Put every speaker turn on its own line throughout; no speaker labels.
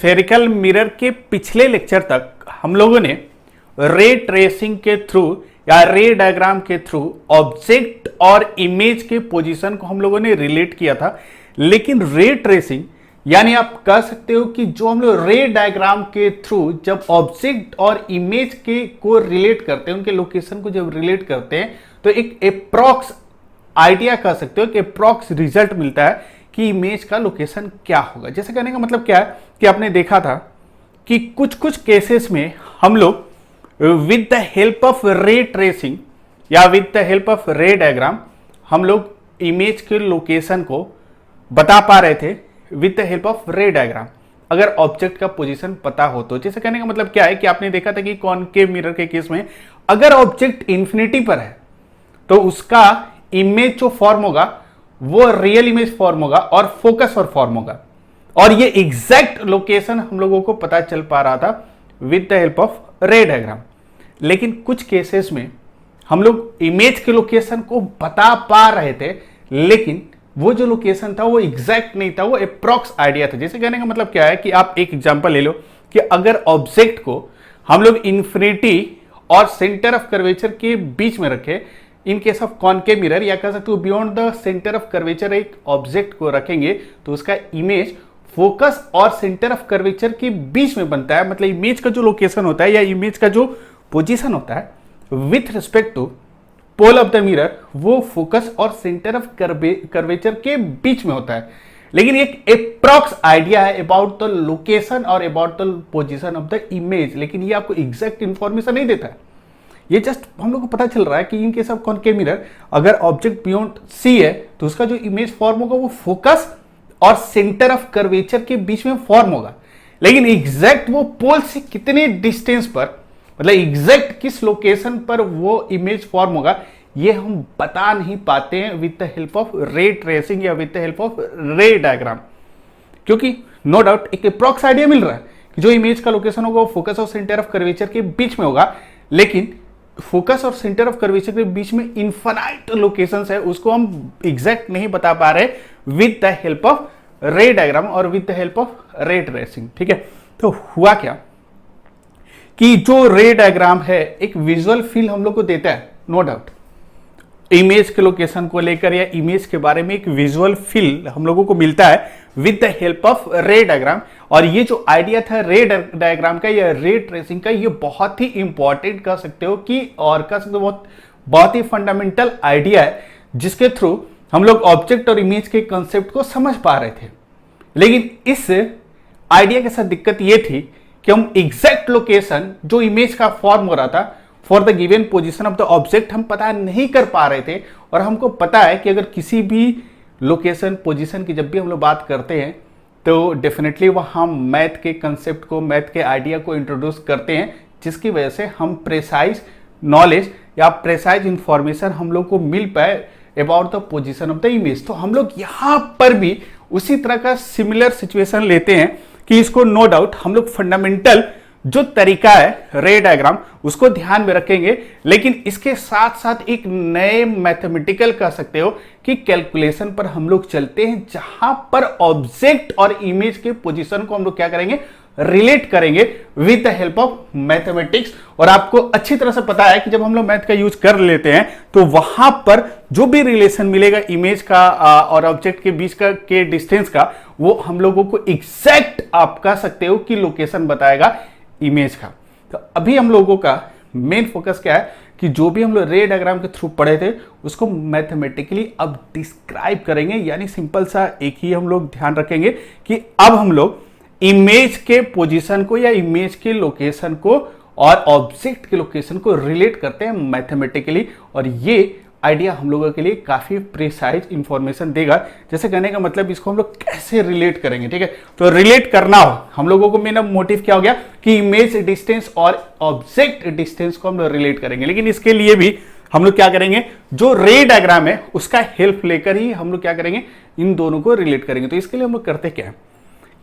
Spherical mirror के पिछले lecture तक हम लोगों ने रे ट्रेसिंग के थ्रू या रे डायग्राम के थ्रू ऑब्जेक्ट और इमेज के पोजीशन को हम लोगों ने रिलेट किया था। लेकिन रे ट्रेसिंग यानी आप कह सकते हो कि जो हम लोग रे डायग्राम के थ्रू जब ऑब्जेक्ट और इमेज के को रिलेट करते हैं, उनके लोकेशन को जब रिलेट करते हैं, तो एक अप्रॉक्स आइडिया कह सकते हो कि अप्रॉक्स रिजल्ट मिलता है कि इमेज का लोकेशन क्या होगा। जैसे कहने का मतलब क्या है कि आपने देखा था कि कुछ कुछ केसेस में हम लोग with the help of ray tracing या with the help of ray diagram हम लोग इमेज के लोकेशन को बता पा रहे थे with the help of ray diagram, अगर ऑब्जेक्ट का पोजीशन पता हो तो। जैसे कहने का मतलब क्या है कि आपने देखा था कि कॉनकेव मिरर के केस में अगर ऑब्जेक्ट इंफिनिटी पर है तो उसका इमेज जो फॉर्म होगा वो रियल इमेज फॉर्म होगा और फोकस और फॉर्म होगा, और ये एग्जैक्ट लोकेशन हम लोगों को पता चल पा रहा था with the help of ray diagram. लेकिन कुछ केसेस में हम लोग इमेज के लोकेशन को बता पा रहे थे, लेकिन वो जो लोकेशन था वो एग्जैक्ट नहीं था, वो अप्रॉक्स आइडिया था। जैसे कहने का मतलब क्या है कि आप एक एग्जांपल ले लो कि अगर ऑब्जेक्ट को हम लोग इन्फिनिटी और सेंटर ऑफ कर्वेचर के बीच में रखें, in case of concave mirror, या कह सकते हो beyond the centre of curvature एक ऑब्जेक्ट को रखेंगे तो उसका इमेज फोकस और सेंटर ऑफ कर्वेचर के बीच में बनता है। मतलब इमेज का जो लोकेशन होता है या इमेज का जो पोजीशन होता है with respect to pole of the mirror, वो फोकस और सेंटर ऑफ कर्वेचर के बीच में होता है। लेकिन एक अप्रॉक्स आइडिया है अबाउट द लोकेशन और about the position of the image, लेकिन ये आपको एग्जैक्ट इंफॉर्मेशन नहीं देता है। ये जस्ट हम लोग को पता चल रहा है कि in case of concave mirror अगर ऑब्जेक्ट बियॉन्ड सी है तो उसका जो इमेज फॉर्म होगा वो फोकस और सेंटर ऑफ कर्वेचर के बीच में फॉर्म होगा। लेकिन एग्जैक्ट वो पोल से कितने डिस्टेंस पर, मतलब एग्जैक्ट किस लोकेशन पर वो इमेज फॉर्म होगा, ये हम बता नहीं पाते हैं with the help of ray tracing या with the help of ray diagram, क्योंकि नो डाउट एक अप्रॉक्स आइडिया मिल रहा है कि जो इमेज का लोकेशन होगा वो फोकस और सेंटर ऑफ कर्वेचर के बीच में होगा। लेकिन फोकस और सेंटर ऑफ कर्वेचर के बीच में इनफाइनाइट लोकेशंस है, उसको हम एग्जैक्ट नहीं बता पा रहे with the help of ray diagram और with the help of ray tracing. ठीक है, तो हुआ क्या कि जो रे डायग्राम है एक विजुअल फील हम लोग को देता है, नो डाउट इमेज के लोकेशन को लेकर या इमेज के बारे में एक विजुअल फील हम लोगों को मिलता है with the help of ray diagram. और ये जो आइडिया था रे डायग्राम का या रे ट्रेसिंग का, ये बहुत ही इंपॉर्टेंट कह सकते हो कि, और कह सकते हो बहुत ही फंडामेंटल आइडिया है जिसके थ्रू हम लोग ऑब्जेक्ट और इमेज के कंसेप्ट को समझ पा रहे थे। लेकिन इस आइडिया के साथ दिक्कत ये थी कि हम एग्जैक्ट लोकेशन जो इमेज का फॉर्म हो रहा था for the given position of the object हम पता नहीं कर पा रहे थे। और हमको पता है कि अगर किसी भी लोकेशन पोजीशन की जब भी हम लोग बात करते हैं तो डेफिनेटली वह हम मैथ के कंसेप्ट को, मैथ के आइडिया को इंट्रोड्यूस करते हैं, जिसकी वजह से हम प्रेसाइज नॉलेज या प्रेसाइज इंफॉर्मेशन हम लोग को मिल पाए about the position of the image. तो हम लोग यहाँ पर भी उसी तरह का सिमिलर सिचुएशन लेते हैं कि इसको नो डाउट हम लोग फंडामेंटल जो तरीका है रे डायग्राम उसको ध्यान में रखेंगे, लेकिन इसके साथ साथ एक नए मैथमेटिकल कह सकते हो कि कैलकुलेशन पर हम लोग चलते हैं, जहां पर ऑब्जेक्ट और इमेज के पोजीशन को हम लोग क्या करेंगे, रिलेट करेंगे with the help of mathematics. और आपको अच्छी तरह से पता है कि जब हम लोग मैथ का यूज कर लेते हैं तो वहां पर जो भी रिलेशन मिलेगा इमेज का और ऑब्जेक्ट के बीच का के डिस्टेंस का, वो हम लोगों को एग्जैक्ट आप कह सकते हो कि लोकेशन बताएगा इमेज का। तो अभी हम लोगों का मेन फोकस क्या है कि जो भी हम लोग रे डायग्राम के थ्रू पढ़े थे उसको मैथमेटिकली अब डिस्क्राइब करेंगे। यानी सिंपल सा एक ही हम लोग ध्यान रखेंगे कि अब हम लोग इमेज के पोजीशन को या इमेज के लोकेशन को और ऑब्जेक्ट के लोकेशन को रिलेट करते हैं मैथमेटिकली, और ये आइडिया हम लोगों के लिए काफी प्रिसाइज इंफॉर्मेशन देगा। जैसे कहने का मतलब इसको हम लोग कैसे रिलेट करेंगे। ठीक है, तो रिलेट करना हो हम लोगों को मेन मोटिव क्या हो गया कि इमेज डिस्टेंस और ऑब्जेक्ट डिस्टेंस को हम लोग रिलेट करेंगे। लेकिन इसके लिए भी हम लोग क्या करेंगे, जो रे डायग्राम है उसका हेल्प लेकर ही हम लोग क्या करेंगे, इन दोनों को रिलेट करेंगे। तो इसके लिए हम लोग करते क्या है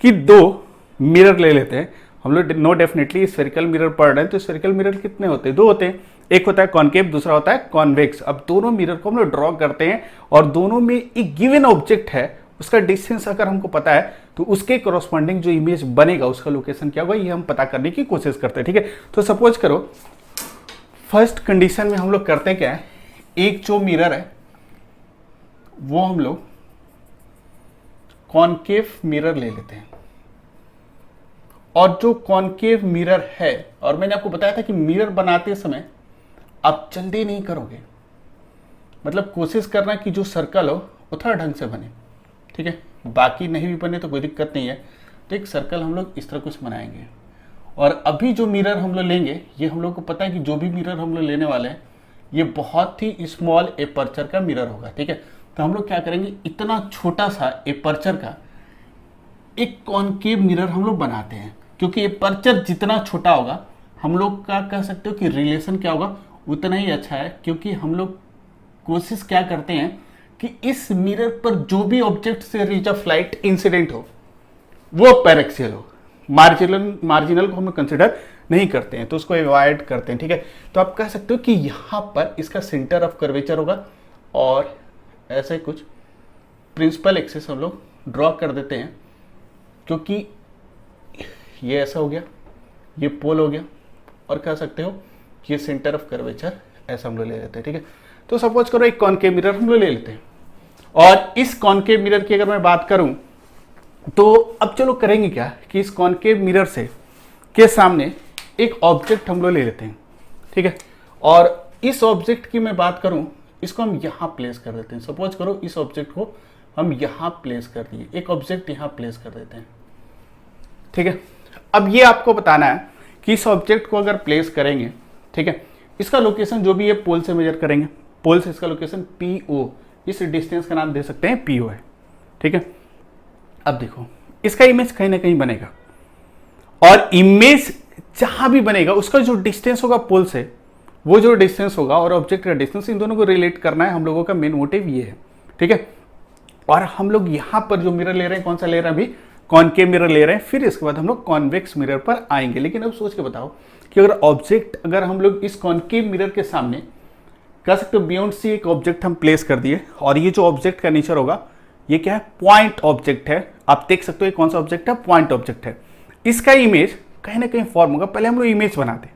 कि दो मिरर ले लेते हैं हम लोग। नो डेफिनेटली स्फेरिकल मिरर पढ़ रहे हैं तो स्फेरिकल मिरर कितने होते हैं, दो होते हैं, एक होता है कॉनकेव, दूसरा होता है कॉन्वेक्स। अब दोनों मिरर को हम लोग ड्रॉ करते हैं और दोनों में एक गिवन ऑब्जेक्ट है उसका डिस्टेंस अगर हमको पता है तो उसके करस्पॉन्डिंग जो इमेज बनेगा उसका लोकेशन क्या होगा ये हम पता करने की कोशिश करते हैं। ठीक है, तो सपोज करो फर्स्ट कंडीशन में हम लोग करते हैं क्या है, एक जो मिरर है वो हम लोग कॉनकेव मिरर ले लेते हैं, और जो कॉनकेव मिरर है, और मैंने आपको बताया था कि मिरर बनाते समय आप जल्दी नहीं करोगे, मतलब कोशिश करना कि जो सर्कल हो वो थोड़ा ढंग से बने। ठीक है, बाकी नहीं भी बने तो कोई दिक्कत नहीं है। तो एक सर्कल हम लोग इस तरह कुछ बनाएंगे, और अभी जो मिरर हम लोग लेंगे ये हम लोग को पता है कि जो भी मिरर हम लोग लेने वाले हैं ये बहुत ही स्मॉल एपर्चर का मिरर होगा। ठीक है, तो हम लोग क्या करेंगे, इतना छोटा सा एपर्चर का एक कॉनकेव मिरर हम लोग बनाते हैं, क्योंकि एपर्चर जितना छोटा होगा हम लोग का कह सकते हो कि रिलेशन क्या होगा उतना ही अच्छा है, क्योंकि हम लोग कोशिश क्या करते हैं कि इस मिरर पर जो भी ऑब्जेक्ट से रेज ऑफ लाइट इंसिडेंट हो वो पैरेक्सियल हो, मार्जिनल को हम कंसिडर नहीं करते हैं, तो उसको अवॉइड करते हैं। ठीक है, तो आप कह सकते हो कि यहां पर इसका सेंटर ऑफ कर्वेचर होगा, और ऐसे कुछ प्रिंसिपल एक्सिस हम लोग ड्रॉ कर देते हैं, क्योंकि ये ऐसा हो गया, ये पोल हो गया, और कह सकते हो कि ये सेंटर ऑफ कर्वेचर ऐसा हम लोग ले लेते हैं। ठीक है, तो सपोज करो एक कॉनकेव मिरर हम लोग ले लेते हैं, और इस कॉनकेव मिरर की अगर मैं बात करूं तो अब चलो करेंगे क्या कि इस कॉनकेव मिरर से के सामने एक ऑब्जेक्ट हम लोग ले लेते हैं। ठीक है, और इस ऑब्जेक्ट की मैं बात करूं, इसको हम यहां प्लेस कर देते हैं। सपोज करो इस ऑब्जेक्ट को हम यहां प्लेस कर दिए, एक ऑब्जेक्ट यहां प्लेस कर देते हैं। ठीक है, अब ये आपको बताना है कि इस ऑब्जेक्ट को अगर प्लेस करेंगे, ठीक है, इसका लोकेशन जो भी है पोल से मेजर करेंगे, पोल से इसका लोकेशन PO, इस डिस्टेंस का नाम दे सकते हैं PO है। ठीक है, अब देखो इसका इमेज कहीं ना कहीं बनेगा, और इमेज जहां भी बनेगा उसका जो डिस्टेंस होगा पोल से, वो जो डिस्टेंस होगा और ऑब्जेक्ट का डिस्टेंस, इन दोनों को रिलेट करना है हम लोगों का मेन मोटिव ये है। ठीक है, और हम लोग यहां पर जो मिरर ले रहे हैं, कौन सा ले रहे हैं अभी, कॉनकेव मिरर ले रहे हैं, फिर इसके बाद हम लोग कॉन्वेक्स मिरर पर आएंगे। लेकिन अब सोच के बताओ कि अगर ऑब्जेक्ट, अगर हम लोग इस कॉनकेव मिरर के सामने कह सकते हो बियॉन्ड सी एक ऑब्जेक्ट हम प्लेस कर दिए, और ये जो ऑब्जेक्ट का नेचर होगा ये क्या है, पॉइंट ऑब्जेक्ट है। आप देख सकते हो ये कौन सा ऑब्जेक्ट है, पॉइंट ऑब्जेक्ट है। इसका इमेज कहीं ना कहीं फॉर्म होगा, पहले हम लोग इमेज बनाते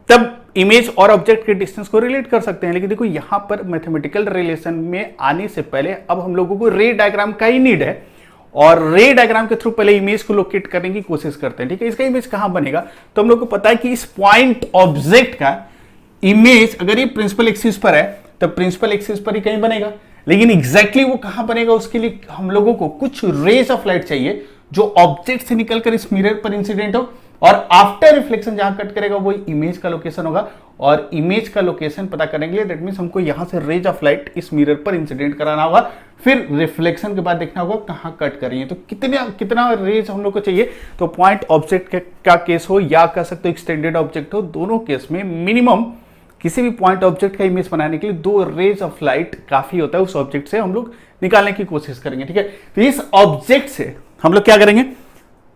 तब इमेज और ऑब्जेक्ट के डिस्टेंस को रिलेट कर सकते हैं। लेकिन देखो यहां पर मैथमेटिकल रिलेशन में आने से पहले अब हम लोगों को रे डायग्राम का ही नीड है, और रे डायग्राम के थ्रू पहले इमेज को लोकेट करने की कोशिश करते हैं। ठीक है, इसका इमेज कहां बनेगा, तो हम लोग को पता है कि इस पॉइंट ऑब्जेक्ट का इमेज अगर ये प्रिंसिपल एक्सिस पर है तो प्रिंसिपल एक्सिस पर ही कहीं बनेगा, लेकिन एग्जैक्टली वो कहां बनेगा उसके लिए हम लोगों को कुछ रेज ऑफ लाइट चाहिए जो ऑब्जेक्ट से निकलकर इस मिरर पर इंसिडेंट हो, और आफ्टर रिफ्लेक्शन जहां कट करेगा वो इमेज का लोकेशन होगा। और इमेज का लोकेशन पता करने के लिए दैट मींस हमको यहां से रेज ऑफ लाइट इस मिरर पर इंसिडेंट कराना होगा, फिर रिफ्लेक्शन के बाद देखना होगा कहां कट कर रही है। तो कितना रेज हम लोग को चाहिए, तो पॉइंट ऑब्जेक्ट का केस हो या कह सकते हो एक्सटेंडेड ऑब्जेक्ट हो, दोनों केस में मिनिमम किसी भी पॉइंट ऑब्जेक्ट का इमेज बनाने के लिए 2 रेज ऑफ लाइट काफी होता है, उस ऑब्जेक्ट से हम लोग निकालने की कोशिश करेंगे। ठीक है, तो इस ऑब्जेक्ट से हम लोग क्या करेंगे,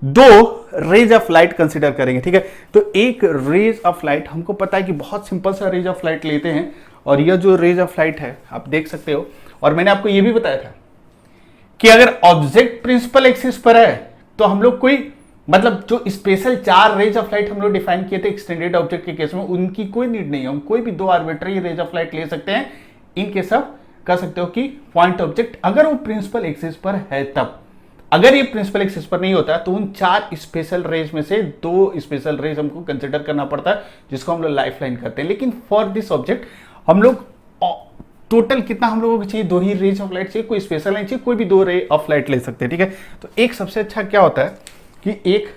2 रेज ऑफ लाइट कंसीडर करेंगे। ठीक है, तो एक रेज ऑफ लाइट हमको पता है कि बहुत सिंपल सा रेज ऑफ लाइट लेते हैं, और यह जो रेज ऑफ लाइट है आप देख सकते हो, और मैंने आपको यह भी बताया था कि अगर ऑब्जेक्ट प्रिंसिपल एक्सिस पर है तो हम लोग कोई मतलब जो स्पेशल 4 रेज ऑफ लाइट हम लोग डिफाइन किए थे एक्सटेंडेड ऑब्जेक्ट के केस में, उनकी कोई नीड नहीं है, हम कोई भी 2 आर्बिट्ररी रेज ऑफ लाइट ले सकते हैं इन केस ऑफ कह सकते हो कि पॉइंट ऑब्जेक्ट अगर वो प्रिंसिपल एक्सिस पर है तब। अगर ये प्रिंसिपल एक्सिस पर नहीं होता तो उन 4 स्पेशल रेज में से 2 स्पेशल रेज हमको कंसिडर करना पड़ता है, जिसको हम लोग लाइफ लाइन करते हैं। लेकिन फॉर दिस ऑब्जेक्ट हम लोग टोटल कितना हम लोगों को चाहिए, 2 ही रेज ऑफ लाइट चाहिए, कोई स्पेशल नहीं चाहिए, कोई भी 2 रे ऑफ लाइट ले सकते हैं। ठीक है, तो एक सबसे अच्छा क्या होता है कि एक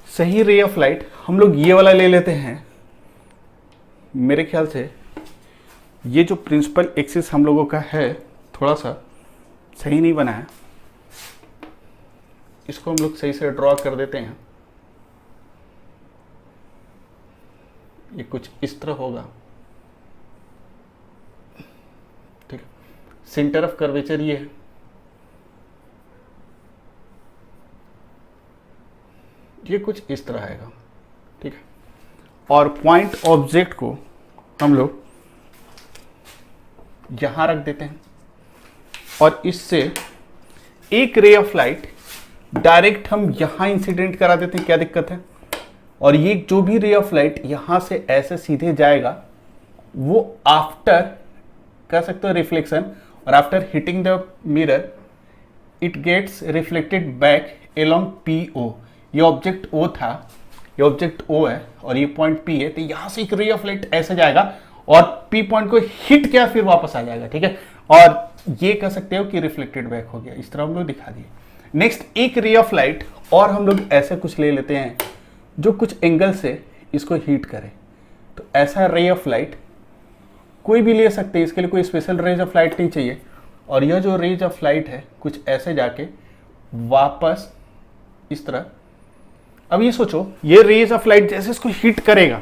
सही रे ऑफ लाइट हम लोग ये वाला ले लेते हैं। मेरे ख्याल से ये जो प्रिंसिपल एक्सिस हम लोगों का है थोड़ा सा सही नहीं बना है, इसको हम लोग सही से ड्रॉ कर देते हैं। ये कुछ इस तरह होगा। ठीक है, सेंटर ऑफ कर्वेचर ये है, ये कुछ इस तरह आएगा। ठीक है, और पॉइंट ऑब्जेक्ट को हम लोग यहां रख देते हैं। और इससे एक रे ऑफ लाइट डायरेक्ट हम यहां इंसिडेंट करा देते हैं, क्या दिक्कत है? और ये जो भी रे ऑफ लाइट यहां से ऐसे सीधे जाएगा वो आफ्टर कह सकते हो रिफ्लेक्शन, और after hitting the mirror it gets reflected back along PO। ये ऑब्जेक्ट O था, ये ऑब्जेक्ट O है और ये पॉइंट P है, तो यहां से एक रे ऑफ लाइट ऐसे जाएगा और P पॉइंट को हिट किया फिर वापस आ जाएगा, ठीक है। और ये कह सकते हो कि रिफ्लेक्टेड बैक हो गया, इस तरह हम लोग दिखा दिए। नेक्स्ट एक रे ऑफ लाइट और हम लोग ऐसे कुछ ले लेते हैं जो कुछ एंगल से इसको हीट करे। तो ऐसा रे ऑफ लाइट कोई भी ले सकते हैं, इसके लिए कोई स्पेशल रेज ऑफ लाइट नहीं चाहिए। और यह जो रेज ऑफ लाइट है कुछ ऐसे जाके वापस इस तरह, अब ये सोचो ये रेज ऑफ लाइट जैसे इसको हिट करेगा,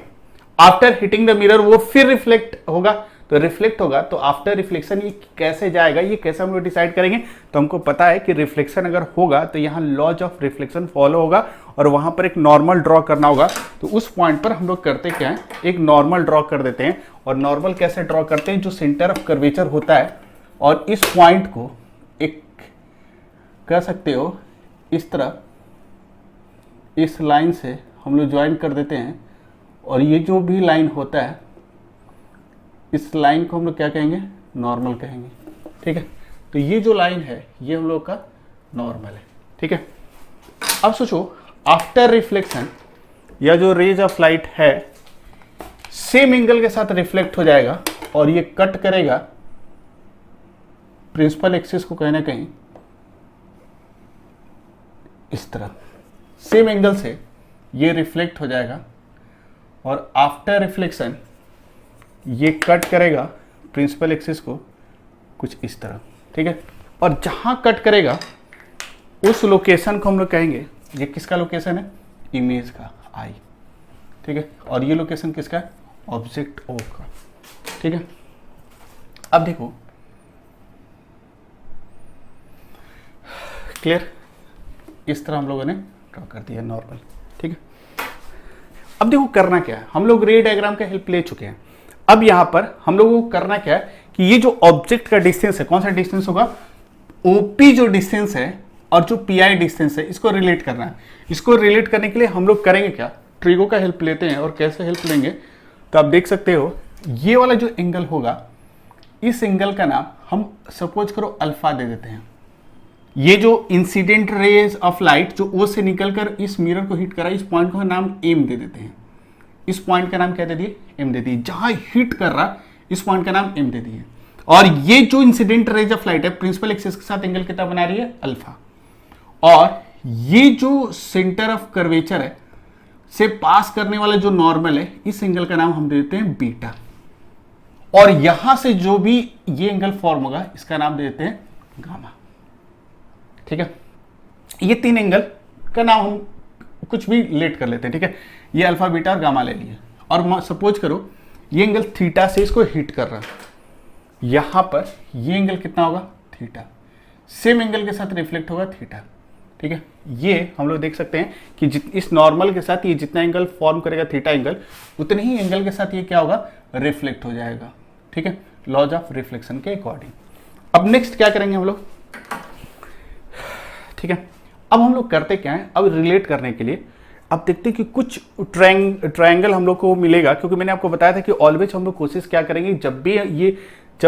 आफ्टर हिटिंग द मिरर वो फिर रिफ्लेक्ट होगा, तो रिफ्लेक्ट होगा तो आफ्टर रिफ्लेक्शन ये कैसे जाएगा, ये कैसे हम लोग डिसाइड करेंगे? तो हमको पता है कि रिफ्लेक्शन अगर होगा तो यहाँ लॉज ऑफ रिफ्लेक्शन फॉलो होगा और वहां पर एक नॉर्मल ड्रॉ करना होगा। तो उस पॉइंट पर हम लोग करते क्या है, एक नॉर्मल ड्रॉ कर देते हैं। और नॉर्मल कैसे ड्रॉ करते हैं, जो सेंटर ऑफ कर्वेचर होता है और इस पॉइंट को एक कह सकते हो इस तरह इस लाइन से हम लोग ज्वाइन कर देते हैं। और ये जो भी लाइन होता है इस लाइन को हम लोग क्या कहेंगे, नॉर्मल कहेंगे, ठीक है। तो ये जो लाइन है ये हम लोग का नॉर्मल है, ठीक है। अब सोचो आफ्टर रिफ्लेक्शन या जो रेज ऑफ लाइट है सेम एंगल के साथ रिफ्लेक्ट हो जाएगा और ये कट करेगा प्रिंसिपल एक्सिस को कहीं ना कहीं इस तरह, सेम एंगल से ये रिफ्लेक्ट हो जाएगा और आफ्टर रिफ्लेक्शन ये कट करेगा प्रिंसिपल एक्सिस को कुछ इस तरह, ठीक है। और जहां कट करेगा उस लोकेशन को हम लोग कहेंगे, ये किसका लोकेशन है, इमेज का आई, ठीक है। और ये लोकेशन किसका है, ऑब्जेक्ट O का, ठीक है। अब देखो क्लियर, इस तरह हम लोगों ने ड्रॉ कर दिया नॉर्मल, ठीक है। अब देखो करना क्या है, हम लोग रे डायग्राम का हेल्प ले चुके हैं। अब यहां पर हम लोगों को करना क्या है कि ये जो ऑब्जेक्ट का डिस्टेंस है, कौन सा डिस्टेंस होगा, OP जो डिस्टेंस है और जो PI डिस्टेंस है, इसको रिलेट करना है। इसको रिलेट करने के लिए हम लोग करेंगे क्या, ट्रिगो का हेल्प लेते हैं। और कैसे हेल्प लेंगे, तो आप देख सकते हो ये वाला जो एंगल होगा, इस एंगल का नाम हम सपोज करो अल्फा दे देते हैं। ये जो इंसिडेंट रेज ऑफ लाइट जो O से निकलकर इस मिरर को हिट करा, इस पॉइंट को नाम M दे देते हैं। इस पॉइंट का नाम क्या दे दिए, M दे दिए। जहां हिट कर रहा इस पॉइंट का नाम M दे दिए। और ये जो इंसिडेंट रेज ऑफ लाइट है प्रिंसिपल एक्सिस के साथ एंगल कितना बना रही है, अल्फा। और ये जो सेंटर ऑफ कर्वेचर है से पास करने वाला जो नॉर्मल है, इस एंगल का नाम हम दे देते हैं बीटा। और यहां से जो भी ये एंगल फॉर्म होगा इसका नाम दे देते हैं गामा, ठीक है। ये तीन एंगल का नाम हम कुछ भी लेट कर लेते हैं, ठीक है। ये अल्फा बीटा और गामा ले लिए। और सपोज करो ये एंगल थीटा से इसको हिट कर रहा है, यहां पर ये एंगल कितना होगा, थीटा। सेम एंगल के साथ रिफ्लेक्ट होगा थीटा, ठीक है। ये हम लोग देख सकते हैं कि इस नॉर्मल के साथ ये जितना एंगल फॉर्म करेगा थीटा एंगल, उतने ही एंगल के साथ ये क्या होगा, रिफ्लेक्ट हो जाएगा, ठीक है, लॉज ऑफ रिफ्लेक्शन के अकॉर्डिंग। अब नेक्स्ट क्या करेंगे हम लोग, ठीक है। अब हम लोग करते क्या है, अब रिलेट करने के लिए अब देखते हैं कि कुछ ट्रायंगल हम लोग को मिलेगा। क्योंकि मैंने आपको बताया था कि ऑलवेज हम लोग कोशिश क्या करेंगे, जब